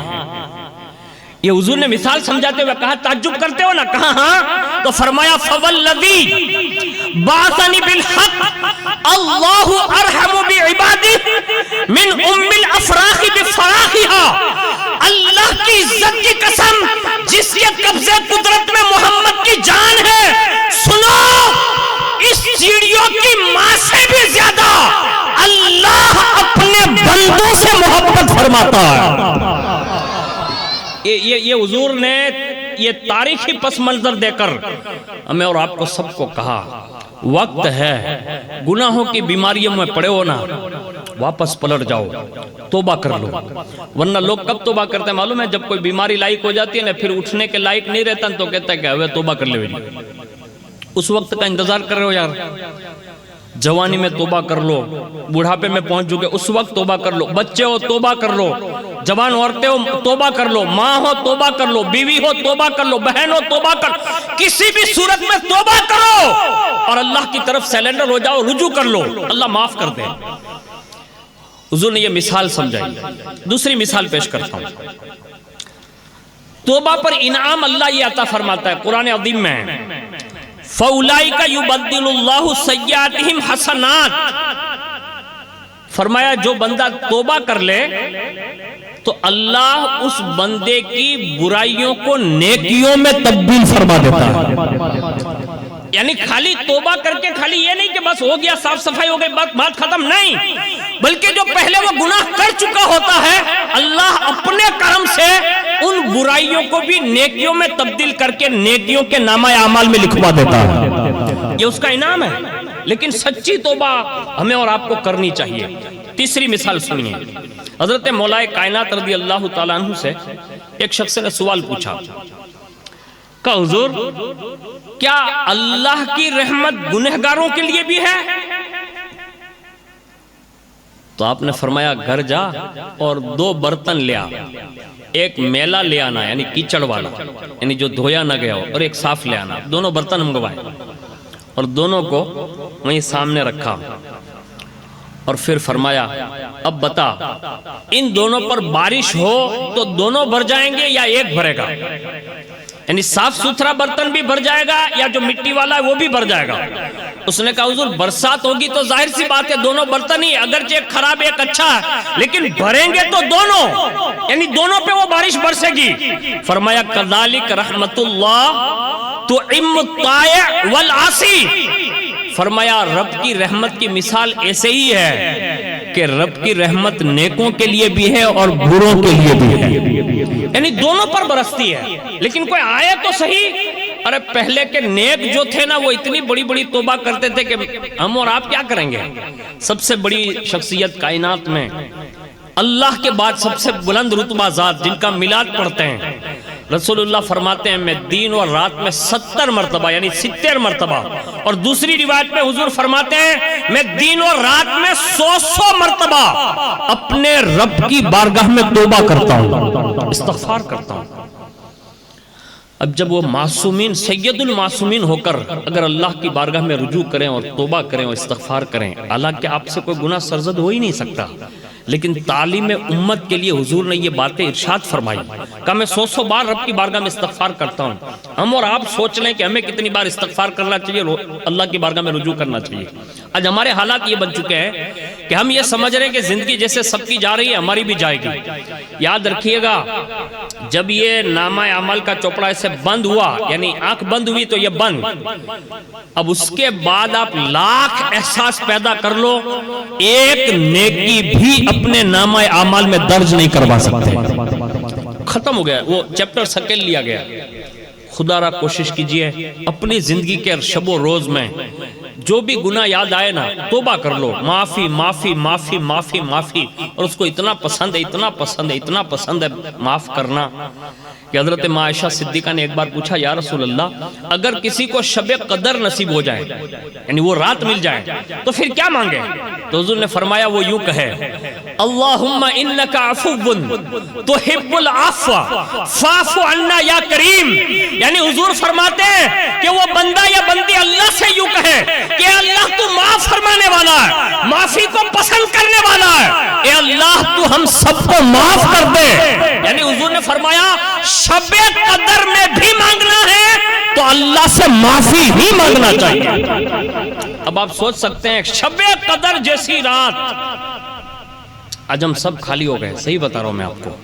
یہ حضور نے مثال سمجھاتے ہوئے کہا تعجب کرتے ہو نا؟ کہا ہاں۔ تو فرمایا فوالذی بعثنی بالحق اللہ ارحم بعبادہ من ام الافراخ بفراخها، اللہ کی عزت کی قسم جس کے قبضے قدرت میں محمد کی جان ہے، سنو اس چڑیوں کی ماں سے بھی زیادہ اللہ اپنے بندوں سے محبت فرماتا ہے۔ یہ حضور نے یہ تاریخی پس منظر دے کر ہمیں اور آپ کو سب کو کہا وقت ہے، گناہوں کی بیماریوں میں پڑے ہو نا، واپس پلٹ جاؤ، توبہ کر لو، ورنہ لوگ کب توبہ کرتے ہیں معلوم ہے؟ جب کوئی بیماری لائق ہو جاتی ہے نا، پھر اٹھنے کے لائق نہیں رہتا تو کہتا ہے کہ ہوئے توبہ کر لے، اس وقت کا انتظار کر رہے ہو یار؟ جوانی میں توبہ کر لو، بڑھاپے میں پہنچ چکے اس وقت توبہ کر لو، بچے ہو توبہ کر لو، جوان عورتیں ہو توبہ کر لو، ماں ہو توبہ کر لو، بیوی ہو توبہ کر لو، بہن ہو توبہ کر لو، کسی بھی صورت میں توبہ کرو اور اللہ کی طرف سیلنڈر ہو جاؤ، رجوع کر لو، اللہ معاف کر دے۔ حضور نے یہ مثال سمجھائی۔ دوسری مثال پیش کرتا ہوں، توبہ پر انعام اللہ یہ عطا فرماتا ہے، قرآن عظیم میں ہے فَأُولَئِكَ يُبَدِّلُ اللَّهُ سَيِّئَاتِهِمْ حَسَنَاتٍ، فرمایا جو بندہ توبہ کر لے تو اللہ اس بندے کی برائیوں کو نیکیوں میں تبدیل فرما دیتا ہے۔ یعنی خالی توبہ کر کے خالی یہ نہیں کہ بس ہو گیا صاف صفائی ہو گئی بات ختم، نہیں، بلکہ جو پہلے وہ گناہ کر چکا ہوتا ہے اللہ اپنے کرم سے ان برائیوں کو بھی نیکیوں میں تبدیل کر کے نیکیوں کے نامہ اعمال میں لکھوا دیتا ہے۔ یہ اس کا انعام ہے، لیکن سچی توبہ ہمیں اور آپ کو کرنی چاہیے۔ تیسری مثال سنیے. حضرت مولا کائنات رضی اللہ تعالیٰ عنہ سے ایک شخص نے سوال پوچھا کہ حضور کیا اللہ کی رحمت گنہگاروں کے لیے بھی ہے؟ تو آپ نے فرمایا گھر جا اور 2 برتن لے آ، ایک میلا لے آنا یعنی کیچڑ والا یعنی جو دھویا نہ گیا ہو، اور ایک صاف لے آنا. دونوں برتن منگوائے اور دونوں کو وہیں سامنے رکھا اور پھر فرمایا اب بتا ان دونوں پر بارش ہو تو دونوں بھر جائیں گے یا ایک بھرے گا؟ یعنی صاف ستھرا برتن بھی بھر جائے گا یا جو مٹی والا ہے وہ بھی بھر جائے گا؟ اس نے کہا حضور برسات ہوگی تو ظاہر سی بات ہے دونوں برتن ہی، اگرچہ ایک خراب ایک اچھا ہے لیکن بھریں گے تو دونوں، یعنی دونوں پہ وہ بارش برسے گی. فرمایا کذالک رحمت اللہ تعم الطائع والعاصی. فرمایا رب کی رحمت کی مثال ایسے ہی ہے کہ رب کی رحمت نیکوں کے لیے بھی ہے اور بروں کے لیے بھی ہے، یعنی دونوں پر برستی ہے. لیکن کوئی آئے تو صحیح. ارے پہلے کے نیک جو تھے نا وہ اتنی بڑی بڑی توبہ کرتے تھے کہ ہم اور آپ کیا کریں گے. سب سے بڑی شخصیت کائنات میں اللہ کے بعد سب سے بلند رتبہ ذات جن کا میلاد پڑھتے ہیں، رسول اللہ فرماتے ہیں میں دن اور رات میں 70 مرتبہ یعنی 70 مرتبہ، اور دوسری روایت میں حضور فرماتے ہیں میں دن اور رات میں 100 مرتبہ اپنے رب کی بارگاہ میں توبہ کرتا ہوں، استغفار کرتا ہوں. اب جب وہ معصومین سید المعصومین ہو کر اگر اللہ کی بارگاہ میں رجوع کریں اور توبہ کریں اور استغفار کریں، حالانکہ آپ سے کوئی گناہ سرزد ہو ہی نہیں سکتا، لیکن تعلیم امت کے لیے حضور نے یہ باتیں ارشاد فرمائی کہ میں 100 بار رب کی بارگاہ میں استغفار کرتا ہوں. ہم اور آپ سوچ لیں کہ ہمیں کتنی بار استغفار کرنا چاہیے، اللہ کی بارگاہ میں رجوع کرنا چاہیے. آج ہمارے حالات یہ بن چکے ہیں کہ ہم یہ سمجھ رہے ہیں کہ زندگی جیسے سب کی جا رہی ہے ہماری بھی جائے گی. یاد رکھیے گا جب یہ نامہ اعمال کا چوپڑا ایسے بند ہوا یعنی آنکھ بند ہوئی تو یہ بند، اب اس کے بعد آپ لاکھ احساس پیدا کر لو ایک نیکی بھی اپنے نامہ اعمال میں درج نہیں کروا سکتے. ختم ہو گیا وہ چیپٹر، سکیل لیا گیا. خدا را کوشش کیجئے اپنی زندگی کے شب و روز میں جو بھی گناہ یاد آئے نا توبہ کر لو، معافی معافی معافی معافی معافی. اور اس کو اتنا پسند ہے اتنا پسند ہے اتنا پسند ہے معاف کرنا کہ حضرت ماں عائشہ صدیقہ نے ایک بار پوچھا یا رسول اللہ اگر کسی کو شب قدر نصیب ہو جائے یعنی وہ رات مل جائے تو پھر کیا مانگے؟ تو حضور نے فرمایا وہ یوں کہے اللہم انکا عفو تحب العفو فاعف عنا یا کریم. یعنی حضور فرماتے ہیں کہ وہ بندہ یا بندی اللہ سے یوں کہے کہ اللہ تو معاف فرمانے والا ہے، معافی کو پسند کرنے والا ہے، اے اللہ تو ہم سب کو معاف کر دے. یعنی حضور نے فرمایا شب قدر میں بھی مانگنا ہے تو اللہ سے معافی ہی مانگنا چاہیے. اب آپ سوچ سکتے ہیں شب قدر جیسی رات، آج ہم سب خالی ہو گئے. صحیح بتا رہا ہوں میں آپ کو،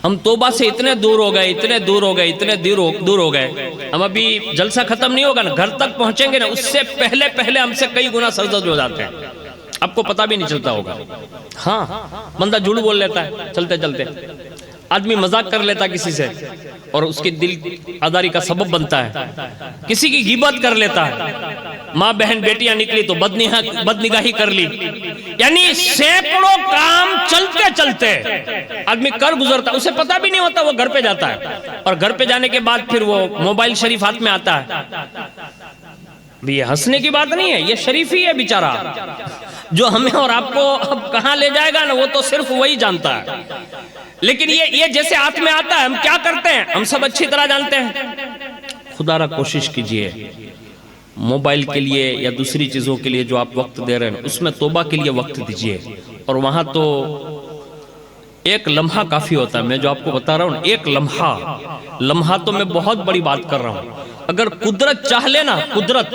ہم توبہ سے اتنے دور ہو گئے اتنے دور ہو گئے اتنے دور ہو گئے. ہم ابھی جلسہ ختم نہیں ہوگا نا، گھر تک پہنچیں گے نا اس سے پہلے ہم سے کئی گنا سرزد ہو جاتے ہیں، آپ کو پتہ بھی نہیں چلتا ہوگا. ہاں بندہ جھوٹ بول لیتا ہے چلتے چلتے، آدمی مذاق کر لیتا کسی سے اور اس کی دل آزاری کا سبب بنتا ہے، کسی کی غیبت کر لیتا ہے، ماں بہن بیٹیاں نکلی تو بد نگاہی کر لی. یعنی سینکڑوں کام چلتے چلتے آدمی کر گزرتا، اسے پتہ بھی نہیں ہوتا وہ گھر پہ جاتا ہے، اور گھر پہ جانے کے بعد پھر وہ موبائل شریف ہاتھ میں آتا ہے. یہ ہنسنے کی بات نہیں ہے، یہ شریف ہی ہے بیچارہ، جو ہمیں اور آپ کو اب کہاں لے جائے گا نا وہ تو صرف وہی جانتا ہے. لیکن یہ جیسے ہاتھ میں آتا ہے ہم کیا کرتے ہیں ہم سب اچھی طرح جانتے ہیں. خدا را کوشش کیجئے موبائل کے لیے یا دوسری چیزوں کے لیے جو آپ وقت دے رہے ہیں اس میں توبہ کے لیے وقت دیجئے. اور وہاں تو ایک لمحہ کافی ہوتا ہے. میں جو آپ کو بتا رہا ہوں ایک لمحہ تو میں بہت بڑی بات کر رہا ہوں. اگر قدرت چاہ لے نا قدرت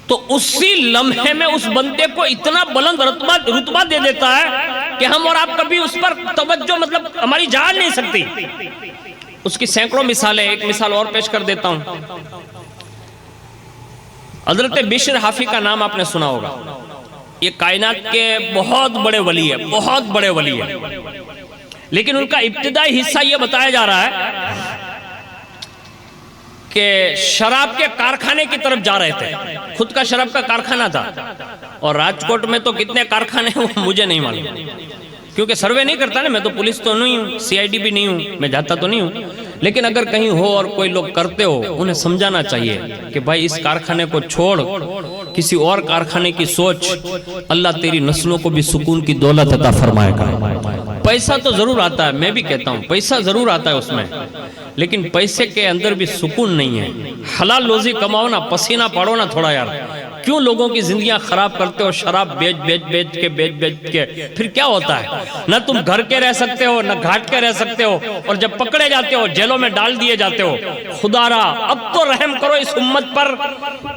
تو اسی لمحے میں اس بندے کو اتنا بلند رتبہ دے دیتا ہے کہ ہم اور آپ کبھی اس پر توجہ مطلب ہماری جان نہیں سکتی. اس کی سینکڑوں مثالیں، ایک مثال اور پیش کر دیتا ہوں. حضرت بشر حافی کا نام آپ نے سنا ہوگا. یہ کائنات کے بہت بڑے ولی ہے، بہت بڑے ولی ہے، لیکن ان کا ابتدائی حصہ یہ بتایا جا رہا ہے کہ شراب کے کارخانے کی طرف جا رہے تھے. خود کا شراب کا کارخانہ تھا. اور راجکوٹ میں تو کتنے کارخانے ہیں وہ مجھے نہیں معلوم، کیونکہ سروے نہیں کرتا نا. میں تو پولیس تو نہیں ہوں، سی آئی ڈی بھی نہیں ہوں، میں جاتا تو نہیں ہوں. لیکن اگر کہیں ہو اور کوئی لوگ کرتے ہو، انہیں سمجھانا چاہیے کہ بھائی اس کارخانے کو چھوڑ، کسی اور کارخانے کی سوچ. اللہ تیری نسلوں کو بھی سکون کی دولت عطا فرمائے گا. پیسہ تو ضرور آتا ہے، میں بھی کہتا ہوں پیسہ ضرور آتا ہے اس میں، لیکن پیسے کے اندر بھی سکون نہیں ہے. حلال روزی کماؤ نا، پسینہ پاڑو نا تھوڑا یار. کیوں لوگوں کی زندگیاں خراب کرتے ہو؟ شراب بیچ کے پھر کیا ہوتا ہے؟ نہ تم گھر کے رہ سکتے ہو، نہ گھاٹ کے رہ سکتے ہو، اور جب پکڑے جاتے ہو جیلوں میں ڈال دیے جاتے ہو. خدا را اب تو رحم کرو اس امت پر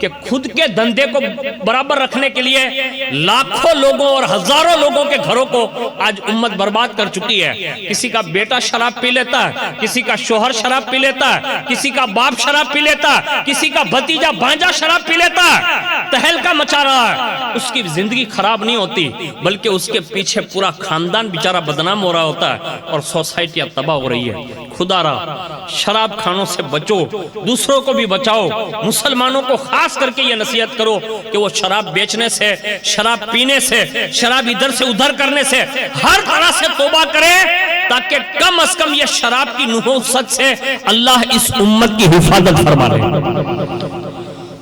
کہ خود کے دھندے کو برابر رکھنے کے لیے لاکھوں لوگوں اور ہزاروں لوگوں کے گھروں کو آج امت برباد کر چکی ہے. کسی کا بیٹا شراب پی لیتا ہے، کسی کا شوہر شراب پی لیتا ہے، کسی کا باپ شراب پی لیتا ہے، کسی کا بھتیجا بھانجا شراب پی لیتا ہے. تہلکا مچا رہا ہے. اس کی زندگی خراب نہیں ہوتی، بلکہ اس کے پیچھے پورا خاندان بیچارہ بدنام ہو رہا ہوتا ہے اور سوسائٹیاں تباہ ہو رہی ہے. خدا را شراب خانوں سے بچو، دوسروں کو بھی بچاؤ. مسلمانوں کو خاص کر کے یہ نصیحت کرو کہ وہ شراب بیچنے سے، شراب پینے سے، شراب ادھر سے ادھر کرنے سے ہر طرح سے توبہ کرے، تاکہ کم از کم یہ شراب کی نحوست سے اللہ اس امت کی حفاظت فرما لے.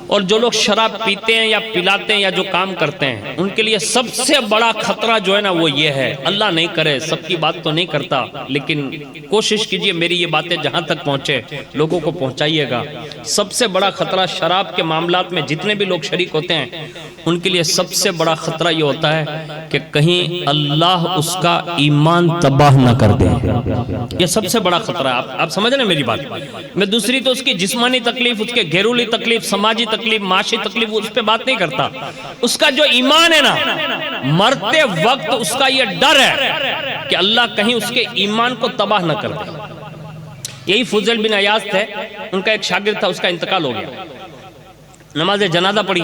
اور جو لوگ شراب پیتے ہیں یا پلاتے ہیں یا جو کام کرتے ہیں، ان کے لیے سب سے بڑا خطرہ جو ہے نا وہ یہ ہے. اللہ نہیں کرے، سب کی بات تو نہیں کرتا، لیکن کوشش کیجئے میری یہ باتیں جہاں تک پہنچے لوگوں کو پہنچائیے گا. سب سے بڑا خطرہ شراب کے معاملات میں جتنے بھی لوگ شریک ہوتے ہیں، ان کے لیے سب سے بڑا خطرہ یہ ہوتا ہے کہ کہیں اللہ اس کا ایمان تباہ نہ کر دے. یہ سب سے بڑا خطرہ ہے. آپ سمجھ رہے ہیں میری بات؟ میں دوسری تو اس کی جسمانی تکلیف، اس کے گھریلو تکلیف، سماجی تکلیف، معاشی تکلیف، اس پہ بات نہیں کرتا. اس کا جو ایمان ہے نا، مرتے وقت اس کا یہ ڈر ہے کہ اللہ کہیں اس کے ایمان کو تباہ نہ کر دے. یہی فضیل بن عیاض تھے، ان کا ایک شاگرد تھا، اس کا انتقال ہو گیا. نماز جنازہ پڑھی،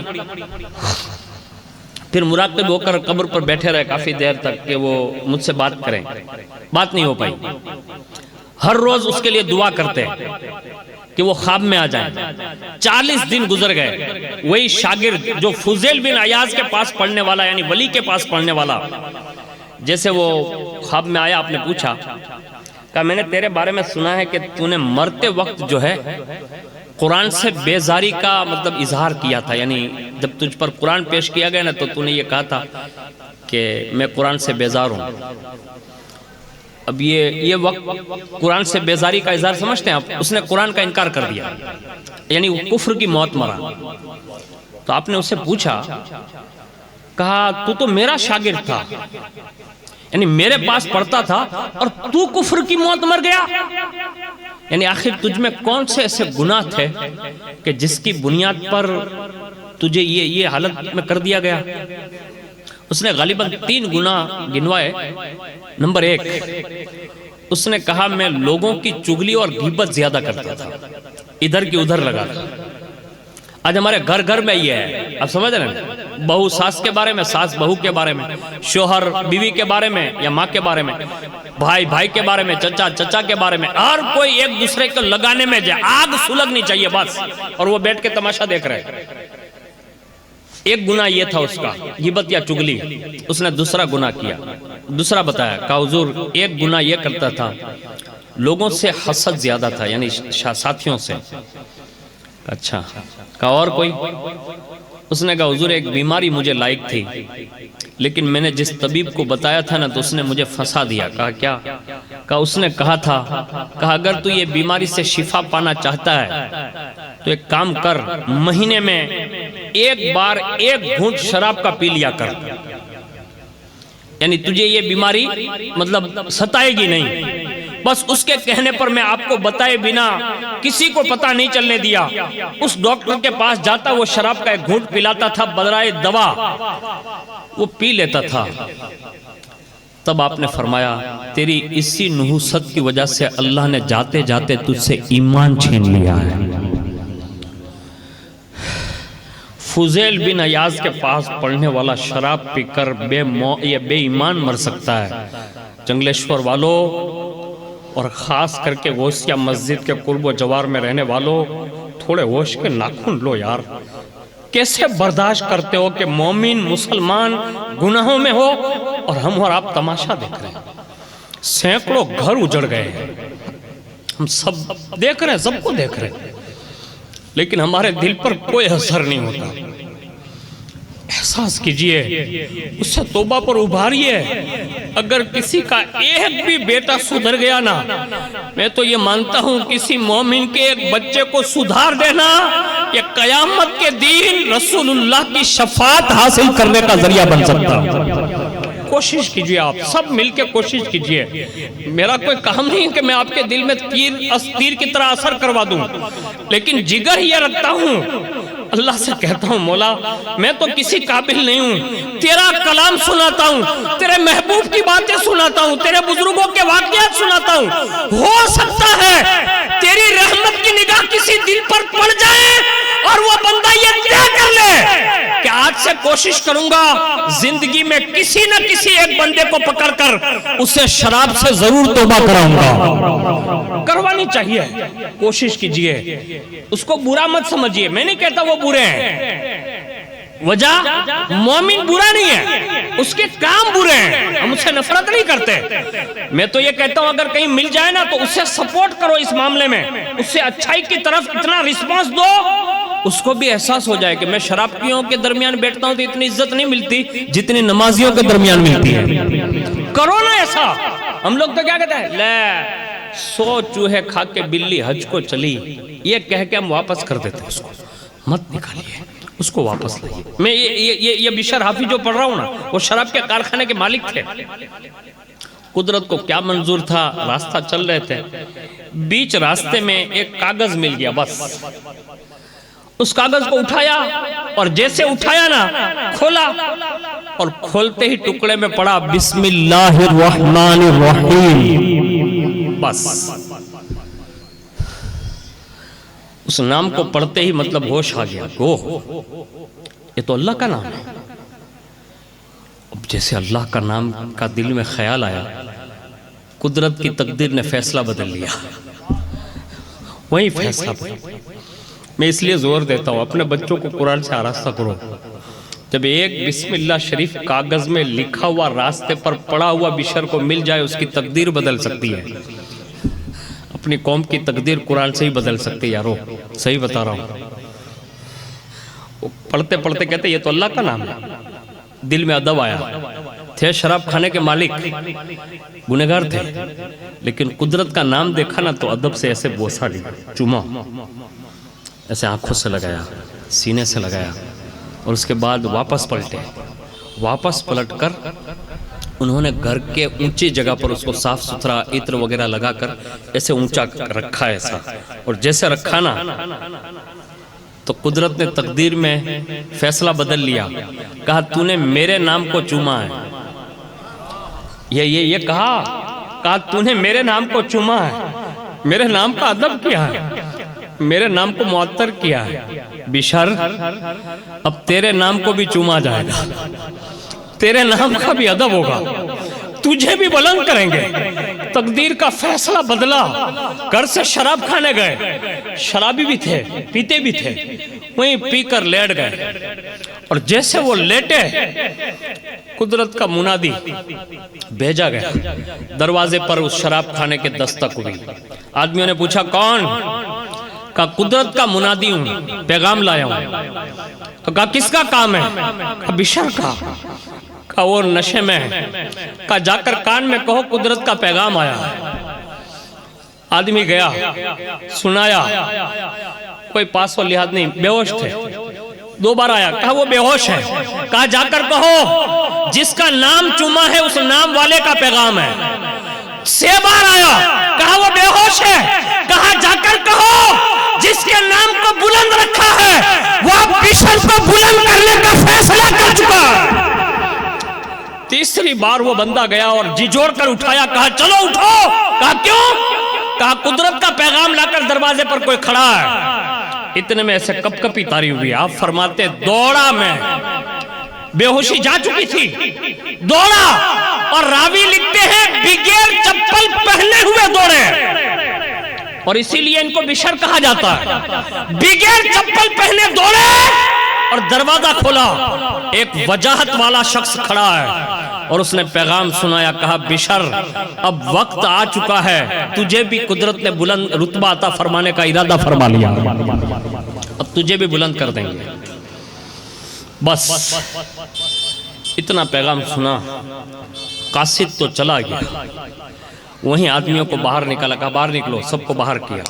پھر مراقب ہو کر قبر پر بیٹھے رہے کافی دیر تک کہ وہ مجھ سے بات کریں. بات نہیں ہو پائی. ہر روز اس کے لیے دعا کرتے کہ وہ خواب میں آ جائیں. 40 دن گزر گئے. وہی شاگرد جو فضیل بن عیاض کے پاس پڑھنے والا، یعنی ولی کے پاس پڑھنے والا، جیسے وہ خواب میں آیا، آپ نے پوچھا، کہا میں نے تیرے بارے میں سنا ہے کہ تو نے مرتے وقت جو ہے قرآن سے بیزاری کا مطلب اظہار کیا تھا. یعنی جب تجھ پر قرآن پیش کیا گیا نا تو نے یہ کہا تھا کہ میں قرآن سے بیزار ہوں. اب یہ وقت قرآن سے بیزاری کا اظہار سمجھتے ہیں آپ؟ اس نے قرآن کا انکار کر دیا، یعنی وہ کفر کی موت مرا. تو آپ نے اس سے پوچھا، کہا تو میرا شاگرد تھا، یعنی میرے پاس پڑھتا تھا، اور تو کفر کی موت مر گیا. یعنی آخر تجھ میں کون سے ایسے گناہ تھے کہ جس کی بنیاد پر تجھے یہ حالت میں کر دیا گیا؟ اس نے غالباً 3 گناہ گنوائے. نمبر 1، اس نے کہا میں لوگوں کی چغلی اور غیبت زیادہ کرتا تھا، ادھر کی ادھر لگا تھا. آج ہمارے گھر گھر میں یہ ہے. آپ سمجھ رہے ہیں؟ بہو ساس کے بارے میں، ساس بہو کے بارے میں، شوہر بیوی کے بارے میں یا ماں کے بارے میں، بھائی بھائی کے بارے میں، چچا چچا کے بارے میں، ہر کوئی ایک دوسرے کو لگانے میں جائے. آگ سلگنی چاہیے بس، اور وہ بیٹھ کے تماشا دیکھ رہے. ایک گناہ یہ تھا اس کا، غیبت یا چغلی. اس نے دوسرا گناہ کیا. دوسرا بتایا، کہا حضور ایک گناہ یہ کرتا تھا، لوگوں سے حسد زیادہ تھا، یعنی ساتھیوں سے. اچھا، کہا اور کوئی؟ اس نے کہا حضور ایک بیماری مجھے لائق تھی، لیکن میں نے جس طبیب کو بتایا تھا نا تو اس نے مجھے پھنسا دیا. کہا کیا؟ کہا اس نے کہا تھا، کہا اگر تو یہ بیماری سے شفا پانا چاہتا ہے تو ایک کام کر، مہینے میں ایک بار 1 گھونٹ شراب کا پی لیا کر، یعنی تجھے یہ بیماری مطلب ستائے گی نہیں. بس اس کے کہنے پر میں آپ کو بتائے بنا کسی کو پتہ نہیں چلنے دیا. اس ڈاکٹر کے پاس جاتا، وہ شراب کا 1 گھونٹ پلاتا تھا بدرائے دوا، وہ پی لیتا تھا. تب آپ نے فرمایا تیری اسی نحوست کی وجہ سے اللہ نے جاتے جاتے تجھ سے ایمان چھین لیا ہے. فضیل بن عیاض کے پاس پڑھنے والا شراب پی کر بے ایمان مر سکتا ہے. جنگلیشور والو،
اور خاص کر کے غوثیہ مسجد کے قرب و جوار میں رہنے والوں، تھوڑے ہوش کے ناخن لو یار. کیسے برداشت کرتے ہو کہ مومن مسلمان گناہوں میں ہو اور ہم اور آپ تماشا دیکھ رہے ہیں؟ سینکڑوں گھر اجڑ گئے ہیں، ہم سب دیکھ رہے ہیں، سب کو دیکھ رہے ہیں، لیکن ہمارے دل پر کوئی اثر نہیں ہوتا. احساس کیجئے، اس سے توبہ پر ابھاریے. اگر کسی کا ایک بھی بیٹا سدھر گیا نا، میں تو یہ مانتا ہوں کسی مومن کے ایک بچے کو سدھار دینا یہ قیامت کے دن رسول اللہ کی شفاعت حاصل کرنے کا ذریعہ بن سکتا ہے. کوشش کیجئے، آپ سب مل کے کوشش کیجئے. میرا کوئی کام نہیں کہ میں آپ کے دل میں تیر کی طرح اثر کروا دوں، لیکن جگر یہ رکھتا ہوں، اللہ سے کہتا ہوں مولا میں تو کسی قابل نہیں ہوں، تیرا کلام سناتا ہوں، تیرے محبوب کی باتیں سناتا ہوں، تیرے بزرگوں کے واقعات سناتا ہوں. ہو سکتا ہے تیری رحمت کی نگاہ کسی دل پر پڑ جائے اور وہ بندہ یہ طے کر لے کہ آج سے کوشش کروں گا زندگی میں کسی نہ کسی ایک بندے کو پکڑ کر اسے شراب سے ضرور توبہ کراؤں گا. کروانی چاہیے، کوشش کیجئے. اس کو برا مت سمجھیے، میں نہیں کہتا وہ برے ہیں، وجہ مومن برا نہیں ہے، اس کے کام برے ہیں، ہم اس سے نفرت نہیں کرتے. میں تو یہ کہتا ہوں اگر کہیں مل جائے نا تو اس سے سپورٹ کرو اس معاملے میں، اس سے اچھائی کی طرف اتنا رسپانس دو اس کو بھی احساس ہو جائے کہ میں شرابیوں کے درمیان بیٹھتا ہوں تو اتنی عزت نہیں ملتی جتنی نمازیوں کے درمیان ملتی ہے. کرو نا ایسا. ہم لوگ تو کیا کہتے ہیں، لے 100 چوہے کھا کے بلی حج کو چلی، یہ کہہ کے ہم واپس کر دیتے ہیں. اس کو مت نکالیے، اس کو واپس لائیے. میں یہ بشر حافظ جو پڑھ رہا ہوں نا، وہ شراب کے کارخانے کے مالک تھے. قدرت کو کیا منظور تھا، راستہ چل رہے تھے، بیچ راستے میں ایک کاغذ مل گیا. بس اس کاغذ کو اٹھایا اور جیسے اٹھایا نا کھولا اور کھولتے ہی ٹکڑے میں پڑا بسم اللہ الرحمن الرحیم. بس اس نام کو پڑھتے ہی مطلب ہوش آ گیا، یہ تو اللہ کا نام ہے. اب جیسے اللہ کا نام کا دل میں خیال آیا، قدرت کی تقدیر نے فیصلہ بدل لیا. وہی فیصلہ بدل. میں اس لیے زور دیتا ہوں اپنے بچوں کو قرآن سے آراستہ کرو. جب ایک بسم اللہ شریف کاغذ میں لکھا ہوا راستے پر پڑا ہوا بشر کو مل جائے، اس کی تقدیر بدل سکتی ہے. اپنی قوم کی تقدیر قرآن سے ہی بدل سکتی ہے یارو، صحیح بتا رہا ہوں. پڑھتے پڑھتے کہتے یہ تو اللہ کا نام ہے. دل میں ادب آیا. تھے شراب کھانے کے مالک، گنہگار تھے، لیکن قدرت کا نام دیکھا نا تو ادب سے ایسے بوسہ لیا، چوما، ایسے آنکھوں سے لگایا، سینے سے لگایا، اور اس کے بعد واپس پلٹے. واپس پلٹ کر انہوں نے گھر کے اونچی جگہ پر اس کو صاف ستھرا عطر وغیرہ لگا کر ایسے اونچا رکھا ایسا. اور جیسے رکھا نا تو قدرت نے تقدیر میں فیصلہ بدل لیا. کہا تو نے میرے نام کو چوما ہے. یہ کہا تو نے میرے نام کو چوما ہے، میرے نام کا ادب کیا ہے، میرے نام کو معطر کیا ہے. بشر اب تیرے نام کو بھی چوما جائے گا، تیرے نام کا بھی ادب ہوگا، تجھے بھی بلند کریں گے. تقدیر کا فیصلہ بدلا. گھر سے شراب کھانے گئے، شرابی بھی تھے، پیتے بھی تھے، وہیں پی کر لیٹ گئے. اور جیسے وہ لیٹے قدرت کا منادی بھیجا گیا. دروازے پر اس شراب کھانے کے دستک ہوئی. آدمیوں نے پوچھا کون؟ کہا قدرت کا منادی ہوں، پیغام لایا ہوں. تو کہا کس کا کام ہے؟ کہا بشر کا. کہا وہ نشے میں ہے. کہا جا کر کان میں کہو قدرت کا پیغام آیا. آدمی گیا، سنایا، کوئی پاس و لحاظ نہیں، بے ہوش تھے. 2 بار آیا، کہا وہ بے ہوش ہے. کہا جا کر کہو جس کا نام چوما ہے اس نام والے کا پیغام ہے. 6 بار آیا، کہا وہ بے ہوش ہے. کہا جا کر کہو جس کے نام کو بلند رکھا ہے وہ بشر کو بلند کرنے کا فیصلہ کر چکا. 3 بار وہ بندہ گیا اور جی جوڑ کر اٹھایا. کہا چلو اٹھو. کہا کیوں؟ کہا قدرت کا پیغام لا کر دروازے پر کوئی کھڑا ہے. اتنے میں ایسے کپ کپی تاری ہوئی. آپ فرماتے دوڑا میں، بے ہوشی جا چکی تھی، دوڑا اور راوی لکھتے ہیں بغیر چپل پہنے ہوئے دوڑے، اور اسی لیے ان کو بشر کہا جاتا ہے۔ بغیر چپل پہنے دوڑے اور دروازہ کھولا، ایک وجاہت والا شخص کھڑا ہے اور اس نے پیغام سنایا، کہا بشر اب وقت آ چکا ہے، تجھے بھی قدرت نے بلند رتبہ عطا فرمانے کا ارادہ فرما لیا، اب تجھے بھی بلند کر دیں گے۔ بس اتنا پیغام سنا، قاصد تو چلا گیا، وہیں آدمیوں کو باہر نکالا، کہا باہر نکلو، سب کو باہر کیا،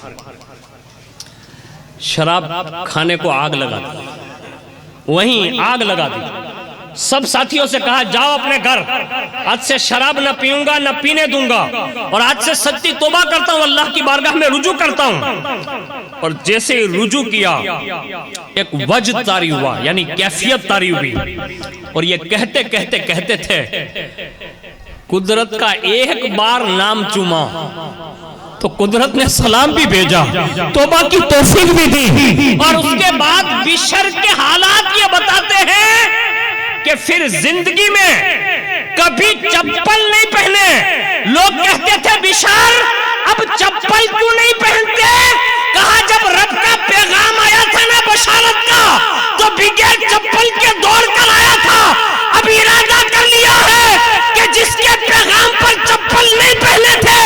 شراب کھانے کو آگ لگا دی، وہیں آگ لگا دی، سب ساتھیوں سے کہا جاؤ اپنے گھر، آج سے شراب نہ پیوں گا نہ پینے دوں گا، اور آج سے سچی توبہ کرتا ہوں، اللہ کی بارگاہ میں رجوع کرتا ہوں۔ اور جیسے ہی رجوع کیا ایک وجد طاری ہوا، یعنی کیفیت طاری ہوئی، اور یہ کہتے کہتے کہتے تھے قدرت کا ایک بار نام چوما تو قدرت نے سلام بھی بھیجا، توبہ کی توفیق بھی دی، اور اس کے بعد بشر کے حالات یہ بتاتے ہیں کہ پھر زندگی میں کبھی چپل نہیں پہنے۔ لوگ کہتے تھے بشر اب چپل کیوں نہیں پہنتے؟ کہا جب رب کا پیغام آیا تھا نا بشارت کا تو بغیر چپل کے دوڑ کر آیا تھا، اب ارادہ کر لیا ہے کہ جس کے پیغام پر چپل نہیں پہنے تھے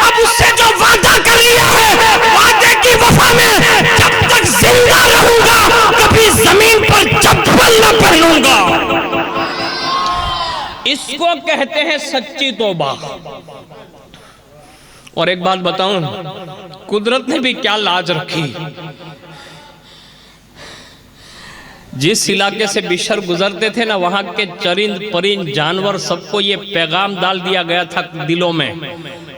اب اس سے جو وعدہ کر لیا ہے وعدے کی وفا میں جب تک زندہ رہوں گا کبھی زمین پر چپل نہ پہنوں گا۔ اس کو کہتے ہیں سچی توبہ۔ اور ایک بات بتاؤں، قدرت نے بھی کیا لاج رکھی، جس علاقے سے بشر گزرتے تھے نا وہاں کے چرند پرند جانور سب کو یہ پیغام ڈال دیا گیا تھا دلوں میں،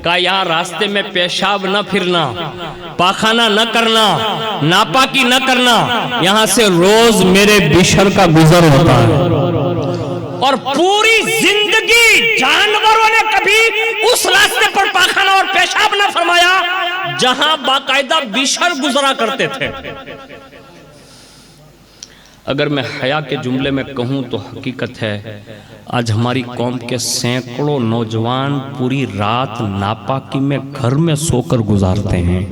کہا یہاں راستے میں پیشاب نہ پھرنا، پاخانہ نہ کرنا، ناپاکی نہ کرنا، یہاں سے روز میرے بشر کا گزر ہوتا ہے۔ اور پوری زندگی جانوروں نے کبھی اس راستے پر پاخانہ اور پیشاب نہ فرمایا جہاں باقاعدہ بشر گزرا کرتے تھے۔ اگر میں حیا کے جملے میں کہوں تو حقیقت ہے آج ہماری قوم کے سینکڑوں نوجوان پوری رات ناپاکی میں گھر میں سو کر گزارتے ہیں۔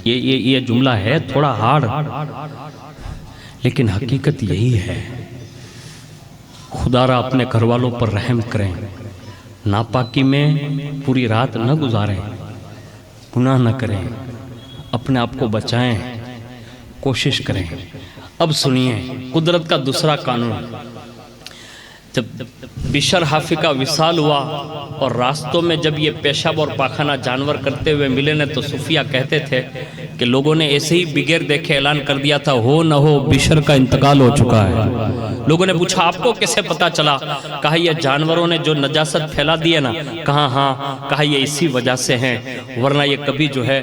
یہ جملہ ہے تھوڑا ہارڈ، لیکن حقیقت یہی ہے۔ خدا را اپنے گھر والوں پر رحم کریں، ناپاکی میں پوری رات نہ گزاریں، گناہ نہ کریں، اپنے آپ کو بچائیں، کوشش کریں۔ اب سنیے قدرت کا دوسرا قانون، جب بشر حافی کا وصال ہوا اور راستوں میں جب یہ پیشاب اور پاخانہ جانور کرتے ہوئے ملے نے تو صوفیہ کہتے تھے کہ لوگوں نے ایسے ہی بغیر دیکھے اعلان کر دیا تھا ہو نہ ہو بشر کا انتقال ہو چکا ہے۔ لوگوں نے پوچھا آپ کو کیسے پتا چلا؟ کہا یہ جانوروں نے جو نجاست پھیلا دی ہے نا، کہا ہاں، کہا یہ اسی وجہ سے ہیں، ورنہ یہ کبھی جو ہے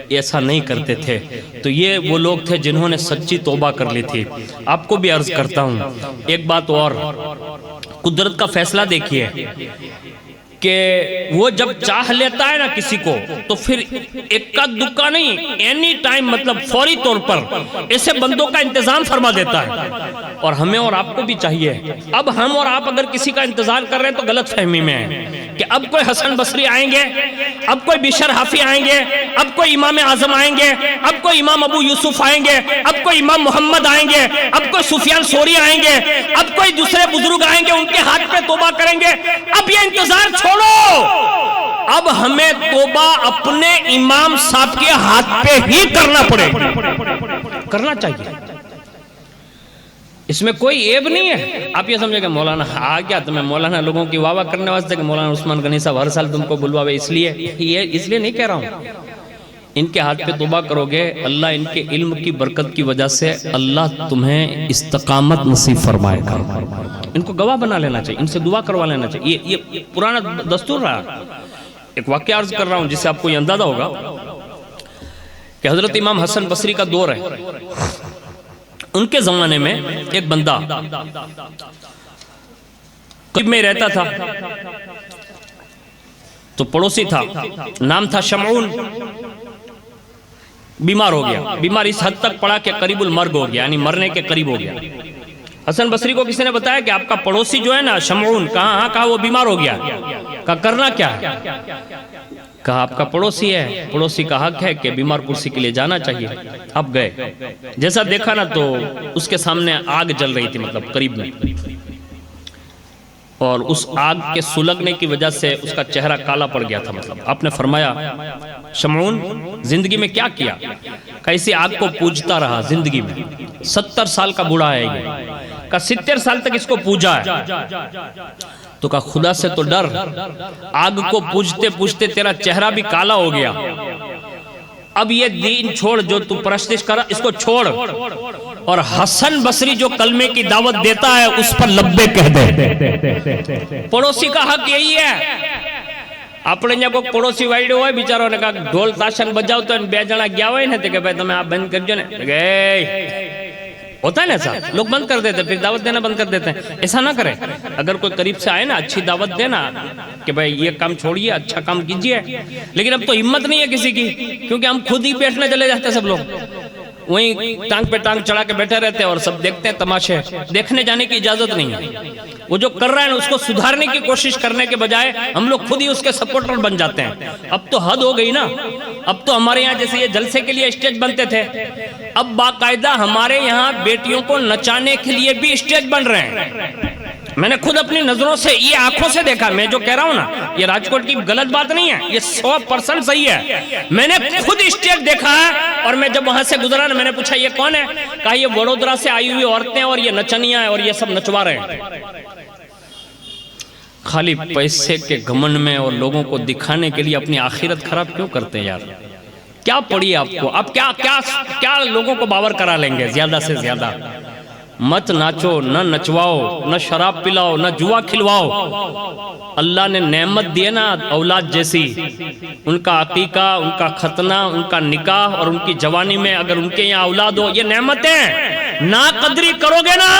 ایسا نہیں کرتے تھے۔ تو یہ وہ لوگ تھے جنہوں نے سچی توبہ کر لی تھی۔ آپ کو بھی عرض کرتا ہوں ایک بات اور، قدرت کا فیصلہ دیکھیے کہ وہ جب چاہ لیتا ہے نا کسی کو تو پھر اکا دکا نہیں، اینی ٹائم، مطلب فوری طور پر ایسے بندوں کا انتظام فرما دیتا ہے۔ اور ہمیں اور آپ کو بھی چاہیے، اب ہم اور آپ اگر کسی کا انتظار کر رہے ہیں تو غلط فہمی میں ہیں کہ اب کوئی حسن بصری آئیں گے، اب کوئی بشر حافی آئیں گے، اب کوئی امام اعظم آئیں گے، اب کوئی امام ابو یوسف آئیں گے، اب کوئی امام محمد آئیں گے، اب کوئی سفیان ثوری آئیں گے، اب کوئی دوسرے بزرگ آئیں گے، ان کے ہاتھ پہ توبہ کریں گے۔ اب یہ انتظار چھوڑو، اب ہمیں توبہ اپنے امام صاحب کے ہاتھ پہ ہی کرنا پڑے، کرنا چاہیے، اس میں کوئی عیب نہیں ہے۔ آپ یہ سمجھے کہ مولانا آ گیا تو میں مولانا لوگوں کی واہ واہ کرنے واسطے کہ مولانا عثمان غنی صاحب ہر سال تم کو بلواوے، اس لیے نہیں کہہ رہا ہوں۔ ان کے ہاتھ پہ توبہ کرو گے، اللہ ان کے علم کی برکت کی وجہ سے اللہ تمہیں استقامت نصیب فرمائے گا۔ ان کو گواہ بنا لینا چاہیے، ان سے دعا کروا لینا چاہیے، یہ پرانا دستور رہا۔ ایک واقعہ عرض کر رہا ہوں جس سے آپ کو یہ اندازہ ہوگا کہ حضرت امام حسن بصری کا دور ہے۔ ان کے زمانے میں ایک بندہ قریب میں رہتا تھا، تو پڑوسی تھا، نام تھا شمعون، بیمار ہو گیا، بیمار اس حد تک پڑا کہ قریب المرگ ہو گیا، یعنی مرنے کے قریب ہو گیا۔ حسن بصری کو کسی نے بتایا کہ آپ کا پڑوسی جو ہے نا شمعون، کہا وہ بیمار ہو گیا، کہا کرنا کیا ہے؟ کہا آپ کا پڑوسی ہے، پڑوسی کا حق ہے کہ بیمار کرسی کے لیے جانا چاہیے۔ اب گئے، جیسا دیکھا نا تو اس کے سامنے آگ جل رہی تھی، مطلب قریب میں، اور اس آگ کے سلگنے کی وجہ سے اس کا چہرہ کالا پڑ گیا تھا۔ مطلب آپ نے فرمایا شمعون زندگی میں کیا کیا؟ کیسی آگ کو پوجتا رہا زندگی میں، 70 سال کا بوڑھا ہے یہ، کہا 70 سال تک اس کو پوجا ہے، تو کہا خدا سے تو ڈر، آگ کو پوجتے پوجتے تیرا چہرہ بھی کالا ہو گیا، اب یہ دین چھوڑ جو تو پرستش کر اس کو چھوڑ، اور حسن بصری جو کلمے کی دعوت دیتا ہے اس پر لبے کہہ دے۔ پڑوسی کا حق یہی ہے۔ اپنے جا کو پڑوسی وائڈ ہوئے بیچاروں نے کہا ڈھول تاشن بجاؤ تو بے جنا گیا ہوئے نا کہ بھائی تمہیں آپ بند کر جو نا، ہوتا ہے نا ایسا، لوگ بند کر دیتے پھر دعوت دینا بند کر دیتے ہیں۔ ایسا نہ کرے، اگر کوئی قریب سے آئے نا اچھی دعوت دینا کہ بھائی یہ کام چھوڑیے، اچھا کام کیجئے، لیکن اب تو ہمت نہیں ہے کسی کی، کیونکہ ہم خود ہی بیٹھنے چلے جاتے ہیں، سب لوگ وہیں ٹانگ پہ ٹانگ چڑھا کے بیٹھے رہتے ہیں اور سب دیکھتے ہیں تماشے، دیکھنے جانے کی اجازت نہیں ہے۔ وہ جو کر رہا ہے نا اس کو سدھارنے کی کوشش کرنے کے بجائے ہم لوگ خود ہی اس کے سپورٹر بن جاتے ہیں۔ اب تو حد ہو گئی نا، اب تو ہمارے یہاں جیسے یہ جلسے کے لیے اسٹیج بنتے تھے، اب باقاعدہ ہمارے یہاں بیٹیوں کو نچانے کے لیے بھی اسٹیج بن رہے ہیں۔ میں نے خود اپنی نظروں سے، یہ آنکھوں سے دیکھا، میں جو کہہ رہا ہوں نا یہ راجکوٹ کی غلط بات نہیں ہے، یہ 100% صحیح ہے، میں نے خود اسٹیج دیکھا ہے، اور میں جب وہاں سے گزرا نا میں نے پوچھا یہ کون ہے؟ کہا یہ وڈودرا سے آئی ہوئی عورتیں اور یہ نچنیاں ہیں اور یہ سب نچوا رہے ہیں۔ خالی پیسے کے گھمنڈ میں اور لوگوں کو دکھانے کے لیے اپنی آخرت خراب کیوں کرتے ہیں یار؟ کیا پڑی آپ کو؟ آپ کیا لوگوں کو باور کرا لیں گے زیادہ سے زیادہ؟ مت ناچو، نہ نچواؤ، نہ شراب پلاؤ، نہ جوا کھلواؤ۔ اللہ نے نعمت دی نا اولاد جیسی، ان کا عقیقہ، ان کا ختنہ، ان کا نکاح اور ان کی جوانی میں اگر ان کے یہاں اولاد ہو، یہ نعمتیں نا قدری کرو گے نا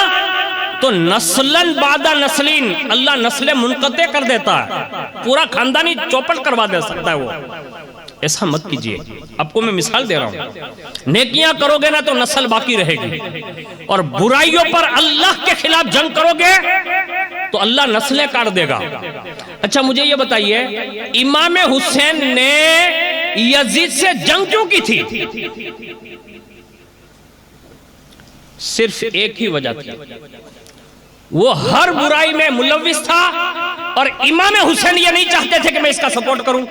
تو نسلن بعد نسلین اللہ نسلیں منقطع کر دیتا ہے، پورا خاندانی چوپٹ کروا دے سکتا ہے وہ۔ ایسا مت کیجئے۔ آپ کو میں مثال دے رہا ہوں، نیکیاں کرو گے نا تو نسل باقی رہے گی، اور برائیوں پر اللہ کے خلاف جنگ کرو گے تو اللہ نسلیں کاٹ دے گا۔ اچھا مجھے یہ بتائیے امام حسین نے یزید سے جنگ کیوں کی تھی؟ صرف ایک ہی وجہ تھی، وہ ہر برائی میں ملوث تھا اور امام حسین یہ نہیں چاہتے تھے کہ میں اس کا سپورٹ کروں،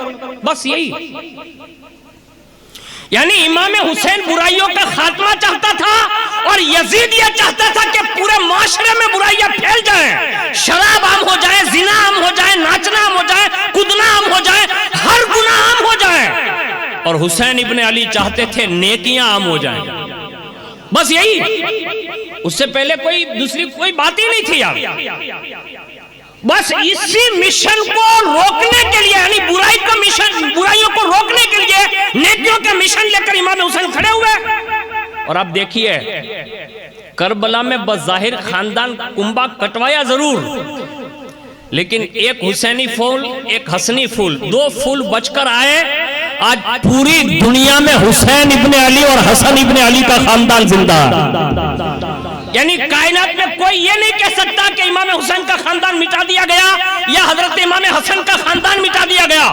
بس یہی۔ یعنی امام حسین برائیوں کا خاتمہ چاہتا تھا اور یزید یہ چاہتا تھا کہ پورے معاشرے میں برائیاں پھیل جائیں، شراب عام ہو جائے، زنا عام ہو جائے، ناچنا عام ہو جائے، کودنا عام ہو جائے، ہر گناہ عام ہو جائے، اور حسین ابن علی چاہتے تھے نیکیاں عام ہو جائیں، بس یہی۔ اس سے پہلے کوئی دوسری کوئی بات ہی نہیں تھی یار۔ بس اسی مشن کو روکنے کے لیے، یعنی برائیوں کو روکنے کے لیے نیکیوں کا مشن لے کر امام حسین کھڑے ہوئے۔ اور آپ دیکھیے کربلا میں بظاہر خاندان کنبا کٹوایا ضرور، لیکن ایک حسینی پھول ایک حسنی پھول، دو پھول بچ کر آئے۔ آج پوری دنیا میں حسین ابن علی اور حسن ابن علی کا خاندان زندہ ہے۔ یعنی کائنات میں کوئی یہ نہیں کہہ سکتا کہ امام حسین کا خاندان مٹا دیا گیا یا حضرت امام حسن کا خاندان مٹا دیا گیا،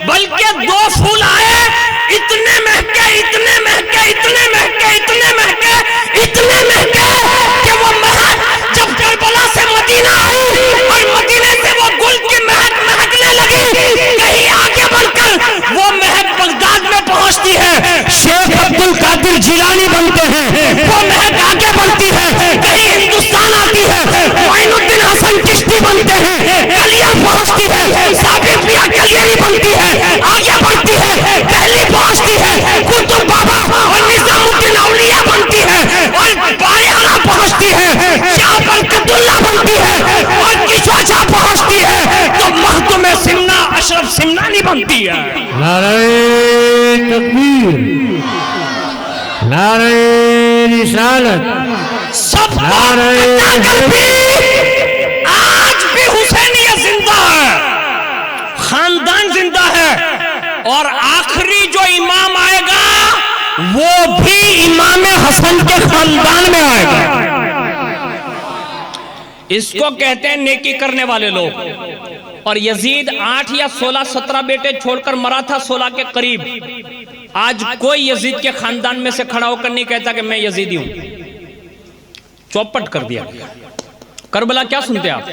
بلکہ دو پھول آئے، اتنے مہکے اتنے مہکے اتنے مہکے اتنے مہکے اتنے مہکے کہ وہ مہک جب کربلا سے مدینہ آئی اور مدینے سے وہ گل کی مہک مہکنے لگی، کہیں آگے بڑھ کر وہ مہک بغداد میں پہنچتی ہے، شیخ عبد القادر جیلانی بنتے ہیں، وہ مہک آگے بڑھتی ہے، کہیں ہندوستان آتی ہے، معین الدین حسن چشتی بنتے ہیں، کلیاں پہنچتی ہے، ثابت میاں کلیری بنتی ہے، آگے بڑھتی ہے، دہلی پہنچتی ہے، قطب بابا اور نظام الدین اولیاء بنتی ہے، اور بایانہ پہنچتی ہے، شاہ برکت اللہ بنتی ہے، اور کشوا شاہ پہنچتی ہے، تو مخدوم سمنا اشرف سمنانی بنتی ہے۔
نعرہ تکبیر، نعرہ رسالت،
سب
نعرہ
آج بھی حسینیت زندہ ہے، خاندان زندہ ہے، اور آخری جو امام آئے گا وہ بھی امام حسن کے خاندان میں آئے گا۔ اس کو کہتے ہیں نیکی کرنے والے لوگ. اور یزید 8 یا 16 17 بیٹے چھوڑ کر مرا تھا 16 کے قریب. آج کوئی یزید کے خاندان میں سے کھڑا ہو کر نہیں کہتا کہ میں یزیدی ہوں. چوپٹ کر دیا گیا. کربلا کیا سنتے آپ؟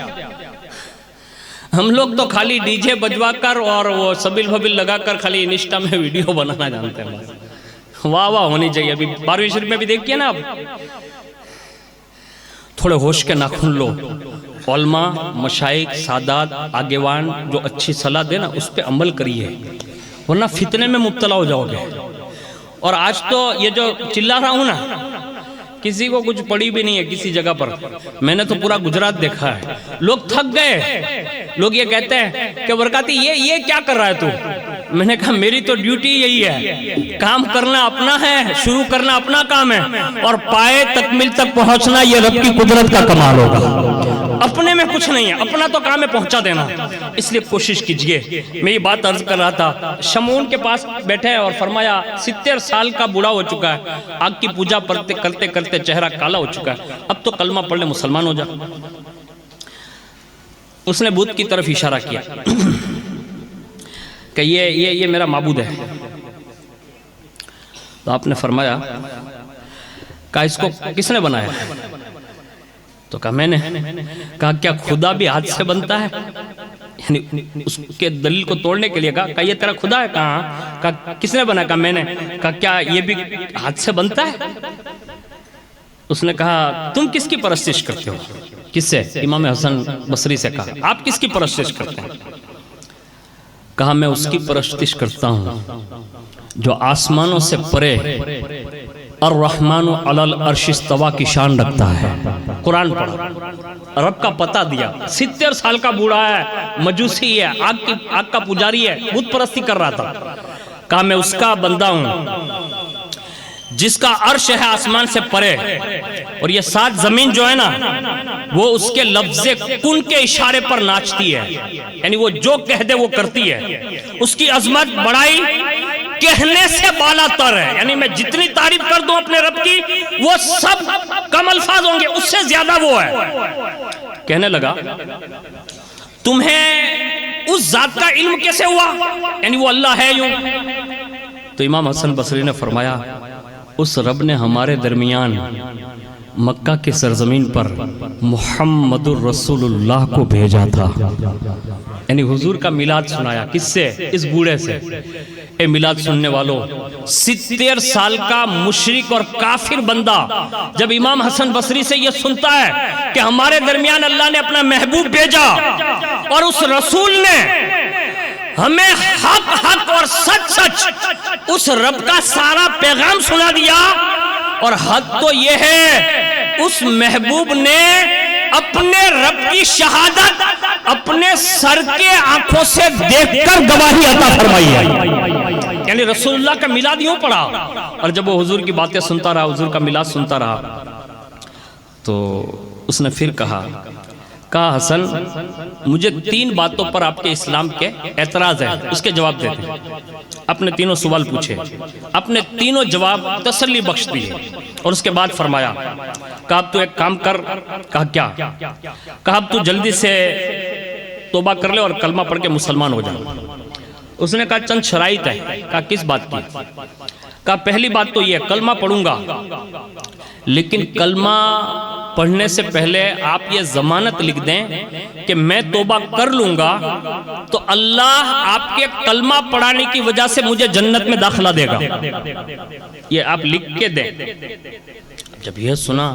ہم لوگ تو خالی ڈی جے بجوا کر اور وہ سبیل بھبیل لگا کر خالی انسٹا میں ویڈیو بنانا جانتے ہیں. واہ واہ ہونی چاہیے. ابھی 12ویں شریف میں بھی دیکھیے نا آپ. تھوڑے ہوش کے ناخن لو. علماء، مشائخ، سادات، آگیوان جو اچھی صلاح دے نا اس پہ عمل کریے، ورنہ فتنے میں مبتلا ہو جاؤ گے. اور آج تو یہ جو چلا رہا ہوں نا، کسی کو کچھ پڑی بھی نہیں ہے کسی جگہ پر. میں نے تو پورا گجرات دیکھا ہے. لوگ تھک گئے. لوگ یہ کہتے ہیں کہ برکاتی یہ کیا کر رہا ہے تو؟ میں نے کہا میری تو ڈیوٹی یہی ہے، کام کرنا اپنا ہے، شروع کرنا اپنا کام ہے، اور پائے تکمیل تک پہنچنا یہ رب کی قدرت کا کمال ہوگا. اپنے میں کچھ نہیں ہے، اپنا تو کام ہے پہنچا دینا. اس لیے کوشش کیجئے. میں یہ بات عرض کر رہا تھا، شمعون کے پاس بیٹھے اور فرمایا 70 سال کا بوڑھا ہو چکا ہے، آگ کی پوجا کرتے کرتے چہرہ کالا ہو چکا ہے، اب تو کلمہ پڑھ لے مسلمان ہو جا. اس نے بت کی طرف اشارہ کیا کہ یہ میرا معبود ہے. تو آپ نے فرمایا کہا اس کو کس نے بنایا؟ تو کہا میں نے. کہا کیا خدا بھی ہاتھ سے بنتا ہے؟ یعنی اس کے دلیل کو توڑنے کے لیے کہا یہ تیرا خدا ہے؟ کہا کس نے بنایا؟ کہا میں نے. کہا کیا یہ بھی ہاتھ سے بنتا ہے؟ اس نے کہا تم کس کی پرستش کرتے ہو؟ کس سے؟ امام حسن بصری سے کہا آپ کس کی پرستش کرتے ہیں؟ کہا میں اس کی پرستش کرتا ہوں جو آسمانوں سے پرے الرحمن علی العرش استویٰ کی شان رکھتا ہے. قرآن پڑھا، رب کا پتہ دیا. 70 سال کا بوڑھا ہے، مجوسی ہے، آگ کا پجاری ہے، بت پرستی کر رہا تھا. کہا میں اس کا بندہ ہوں جس کا عرش ہے آسمان سے پرے، اور یہ 7 زمین جو ہے نا وہ اس کے لفظ کن کے اشارے پر ناچتی ہے. یعنی وہ جو کہہ دے وہ کرتی ہے. اس کی عظمت بڑائی کہنے سے بالا تر ہے. یعنی میں جتنی تعریف کر دوں اپنے رب کی وہ سب کم الفاظ ہوں گے، اس سے زیادہ وہ ہے. کہنے لگا تمہیں اس ذات کا علم کیسے ہوا؟ یعنی وہ اللہ ہے یوں. تو امام حسن بصری نے فرمایا اس رب نے ہمارے درمیان مکہ کے سرزمین پر محمد الرسول اللہ کو بھیجا تھا. یعنی حضور کا میلاد سنایا. کس سے؟ اس بوڑھے سے. اے میلاد سننے والوں، 70 سال کا مشرک اور کافر بندہ جب امام حسن بصری سے یہ سنتا ہے کہ ہمارے درمیان اللہ نے اپنا محبوب بھیجا اور اس رسول نے ہمیں حق اور سچ اس رب کا سارا پیغام سنا دیا، اور حق تو یہ ہے اس محبوب نے اپنے رب کی شہادت اپنے سر کے آنکھوں سے دیکھ کر گواہی عطا فرمائی ہے. یعنی رسول اللہ کا میلاد یوں پڑھا. اور جب وہ حضور کی باتیں سنتا رہا، حضور کا میلاد سنتا رہا، تو اس نے پھر کہا حسن مجھے 3 باتوں پر آپ کے اسلام کے اعتراض ہے، اس کے جواب دیتے. اپنے تینوں سوال پوچھے، اپنے تینوں جواب تسلی بخش دیے، اور اس کے بعد فرمایا کہا اب تو ایک کام کر. کہا کیا؟ کہا اب تو جلدی سے توبہ کر لے اور کلمہ پڑھ کے مسلمان ہو جائے. اس نے کہا چند شرائط ہے. کہا کس بات کی؟ کہا پہلی بات تو یہ کلمہ پڑھوں گا، لیکن کلمہ پڑھنے سے پہلے آپ یہ ضمانت لکھ دیں کہ میں توبہ کر لوں گا تو اللہ آپ کے کلمہ پڑھانے کی وجہ سے مجھے جنت میں داخلہ دے گا. یہ آپ لکھ کے دیں. جب یہ سنا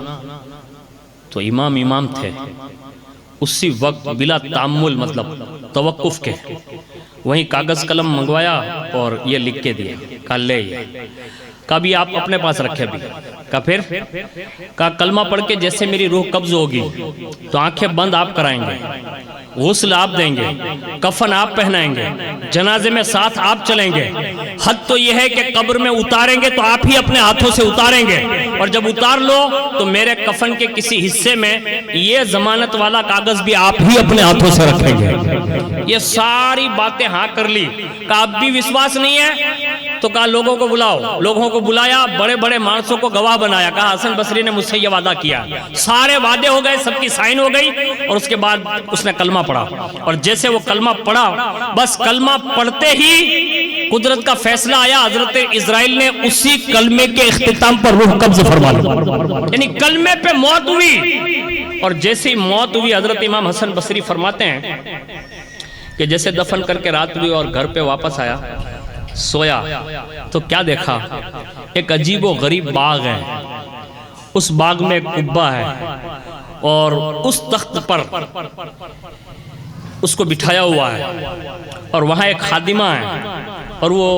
تو امام تھے، اسی وقت بلا تعمل مطلب توقف کے وہیں کاغذ قلم منگوایا اور یہ لکھ کے دیا. کہا لے یہ. کہا بھی آپ اپنے پاس رکھے بھی. کہا پھر؟ کہا کلمہ پڑھ کے جیسے میری روح قبض ہوگی تو آنکھیں بند آپ کرائیں گے، غسل آپ دیں گے، کفن آپ پہنائیں گے، جنازے میں ساتھ آپ چلیں گے. حد تو یہ ہے کہ قبر میں اتاریں گے تو آپ ہی اپنے ہاتھوں سے اتاریں گے، اور جب اتار لو تو میرے کفن کے کسی حصے میں یہ ضمانت والا کاغذ بھی آپ ہی اپنے ہاتھوں سے رکھیں گے. یہ ساری باتیں ہاں کر لی. کہا اب بھی وشواس نہیں ہے؟ تو کہا لوگوں کو بلاؤ، لوگوں کو بلایا، بڑے بڑے مانسوں کو گواہ بنایا، کہا حسن بصری نے مجھ سے یہ وعدہ کیا، سارے وعدے ہو گئے، سب کی سائن ہو گئی، اور اس کے بعد اس نے کلمہ پڑھا، اور جیسے وہ کلمہ پڑھا، بس کلمہ پڑھتے ہی قدرت کا فیصلہ آیا، حضرت اسرائیل نے اسی کلمے کے اختتام پر روح قبض فرما لی، یعنی کلمے پہ موت ہوئی، اور جیسی موت ہوئی حضرت امام حسن بصری فرماتے ہیں کہ جیسے دفن کر کے رات ہوئی اور گھر پہ واپس آیا، سویا تو کیا دیکھا، ایک عجیب و غریب باغ ہے، اس باغ میں ایک قبہ ہے، اور اس تخت پر اس کو بٹھایا ہوا ہے، اور وہاں ایک خادمہ ہے، اور وہ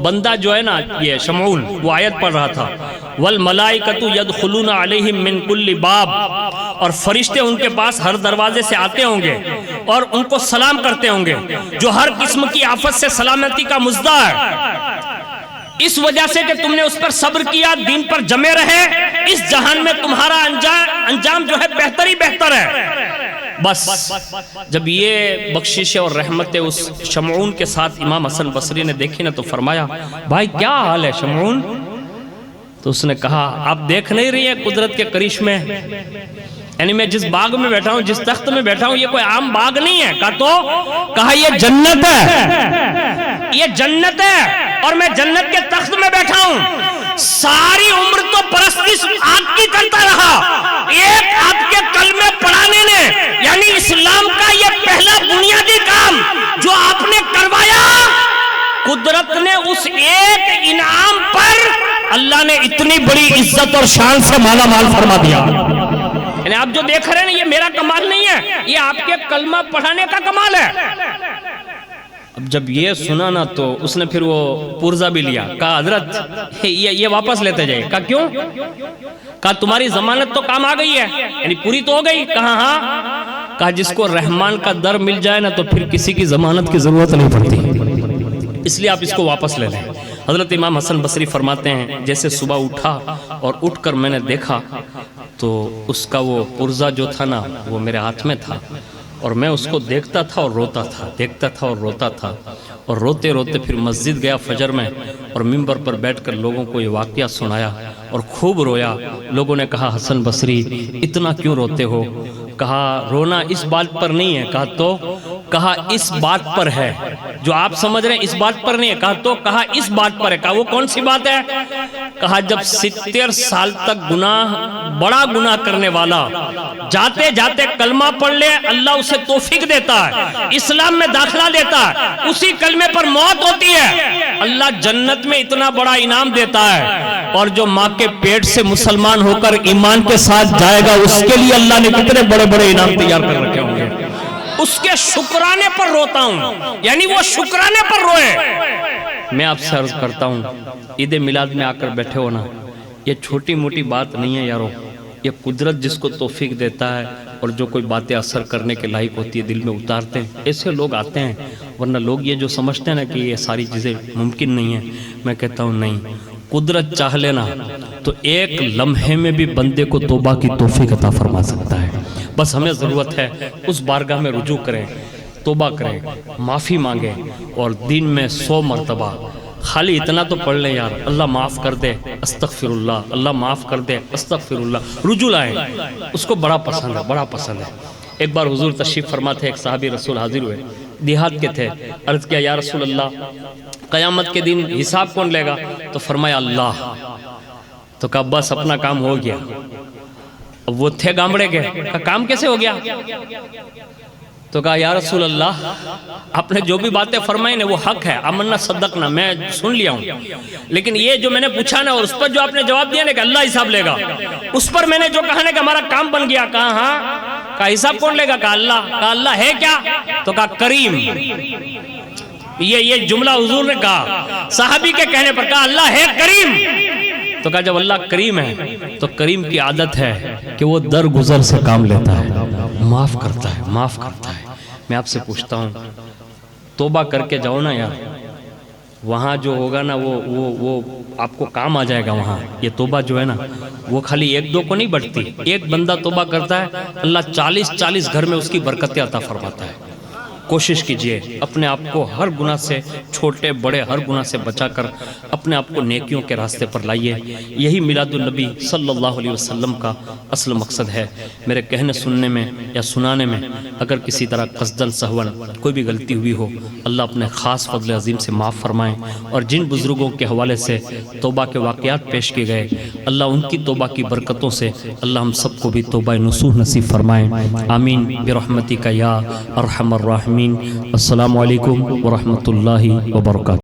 بندہ جو ہے نا یہ شمعون، وہ آیت پڑھ رہا تھا، والملائکۃ یدخلون علیہم من کل باب، اور فرشتے ان کے پاس ہر دروازے سے آتے ہوں گے اور ان کو سلام کرتے ہوں گے، جو ہر قسم کی آفت سے سلامتی کا مزدہ ہے، اس وجہ سے کہ تم نے اس پر صبر کیا، دین پر جمے رہے، اس جہان میں تمہارا انجام جو ہے بہتر ہی بہتر ہے۔ بس جب یہ بخشش اور رحمت اس شمعون کے ساتھ امام حسن بصری نے دیکھی نا تو فرمایا بھائی کیا حال ہے شمعون؟ تو اس نے کہا آپ دیکھ نہیں رہی ہیں قدرت کے کرشمے، یعنی میں جس باغ میں بیٹھا ہوں، جس تخت میں بیٹھا ہوں، یہ کوئی عام باغ نہیں ہے، کہا یہ جنت ہے، یہ جنت ہے، اور میں جنت کے تخت میں بیٹھا ہوں، ساری عمر تو پرستش آپ کی کرتا رہا، ایک آپ کے کلمے پڑھانے نے، یعنی اسلام کا یہ پہلا بنیادی کام جو آپ نے کروایا، قدرت نے اس ایک انعام پر اللہ نے اتنی بڑی عزت اور شان سے مالا مال فرما دیا۔ یعنی آپ جو دیکھ رہے ہیں یہ میرا کمال نہیں ہے، یہ آپ کے کلمہ پڑھانے کا کمال ہے۔ اب جب یہ سنا نا تو اس نے پھر وہ پرزہ بھی لیا، کہا حضرت یہ واپس لیتے جائے، کہا کیوں؟ کہا تمہاری ضمانت تو کام آ گئی ہے، یعنی پوری تو ہو گئی، کہا ہاں، کہا جس کو رحمان کا در مل جائے نا تو پھر کسی کی ضمانت کی ضرورت نہیں پڑتی، اس لیے آپ اس کو واپس لے لیں۔ حضرت امام حسن بصری فرماتے ہیں جیسے صبح اٹھا اور اٹھ کر میں نے دیکھا تو اس کا وہ پرزہ جو تھا نا وہ میرے ہاتھ میں تھا، اور میں اس کو دیکھتا تھا اور روتا تھا، دیکھتا تھا اور روتا تھا، اور روتے روتے پھر مسجد گیا فجر میں، اور ممبر پر بیٹھ کر لوگوں کو یہ واقعہ سنایا اور خوب رویا۔ لوگوں نے کہا حسن بصری اتنا کیوں روتے ہو؟ کہا رونا اس بات پر نہیں ہے، کہا تو؟ کہا اس بات پر ہے جو آپ سمجھ رہے ہیں، اس بات پر نہیں ہے، کہا تو؟ کہا اس بات پر ہے، کہا وہ کون سی بات ہے؟ کہا جب 70 سال تک بڑا گناہ کرنے والا جاتے جاتے کلمہ پڑھ لے، اللہ اسے توفیق دیتا ہے، اسلام میں داخلہ دیتا ہے، اسی کلمے پر موت ہوتی ہے، اللہ جنت میں اتنا بڑا انعام دیتا ہے، اور جو ماں کے پیٹ سے مسلمان ہو کر ایمان کے ساتھ جائے گا اس کے لیے اللہ نے کتنے بڑے بڑے انعام تیار کر رکھے ہوں گے۔ اس کے شکرانے پر روتا ہوں، یعنی وہ شکرانے پر روئے۔ میں آپ سے عرض کرتا ہوں عید میلاد میں آ کر بیٹھے ہو نا، یہ چھوٹی موٹی بات نہیں ہے یارو، یہ قدرت جس کو توفیق دیتا ہے اور جو کوئی باتیں اثر کرنے کے لائق ہوتی ہے دل میں اتارتے ہیں، ایسے لوگ آتے ہیں، ورنہ لوگ یہ جو سمجھتے ہیں نا کہ یہ ساری چیزیں ممکن نہیں ہیں، میں کہتا ہوں نہیں، قدرت چاہ لینا تو ایک لمحے میں بھی بندے کو توبہ کی توفیق عطا فرما سکتا ہے۔ بس ہمیں ضرورت ہے اس بارگاہ میں رجوع کریں، توبہ کریں، معافی مانگیں، اور دن میں 100 مرتبہ خالی اتنا تو پڑھ لیں یار اللہ معاف کر دے استغفر اللہ، اللہ معاف کر دے استغفر اللہ، رجوع لائیں، اس کو بڑا پسند ہے، بڑا پسند ہے۔ ایک بار حضور تشریف فرما تھے، ایک صحابی رسول حاضر ہوئے، دیہات کے تھے، عرض کیا یا رسول اللہ قیامت کے دن حساب کون لے گا؟ تو فرمایا اللہ۔ تو کہا بس اپنا کام ہو گیا۔ اب وہ تھے گامڑے کے، کہا کام کیسے ہو گیا؟ تو کہا یا رسول اللہ آپ نے جو بھی باتیں فرمائی نا وہ حق ہے، آمنا صدقنا، میں سن لیا ہوں، لیکن یہ جو میں نے پوچھا نا اور اس پر جو آپ نے جواب دیا نا کہ اللہ حساب لے گا، اس پر میں نے جو کہا نا کہ ہمارا کام بن گیا، کہا ہاں، کہا حساب کون لے گا؟ کہا اللہ۔ کہا اللہ ہے کیا؟ تو کہا کریم۔ یہ جملہ حضور نے کہا صحابی کے کہنے پر، کہا اللہ ہے کریم۔ تو کہا جب اللہ کریم ہے تو کریم کی عادت ہے کہ وہ درگزر سے کام لیتا ہے، معاف کرتا ہے، معاف کرتا ہے۔ میں آپ سے پوچھتا ہوں توبہ کر کے جاؤ نا یار، وہاں جو ہوگا نا وہ آپ کو کام آ جائے گا۔ وہاں یہ توبہ جو ہے نا وہ خالی ایک دو کو نہیں بڑھتی، ایک بندہ توبہ کرتا ہے اللہ 40 گھر میں اس کی برکتیں عطا فرماتا ہے۔ کوشش کیجئے اپنے آپ کو ہر گناہ سے، چھوٹے بڑے ہر گناہ سے بچا کر اپنے آپ کو نیکیوں کے راستے پر لائیے۔ یہی میلاد النبی صلی اللہ علیہ وسلم کا اصل مقصد ہے۔ میرے کہنے سننے میں یا سنانے میں اگر کسی طرح قصداً سہون کوئی بھی غلطی ہوئی ہو، اللہ اپنے خاص فضل عظیم سے معاف فرمائیں، اور جن بزرگوں کے حوالے سے توبہ کے واقعات پیش کیے گئے، اللہ ان کی توبہ کی برکتوں سے اللہ ہم سب کو بھی توبہ نصوح نصیب فرمائیں، آمین برحمتک یا ارحم الراحمین۔ السلام علیکم ورحمۃ اللہ وبرکاتہ۔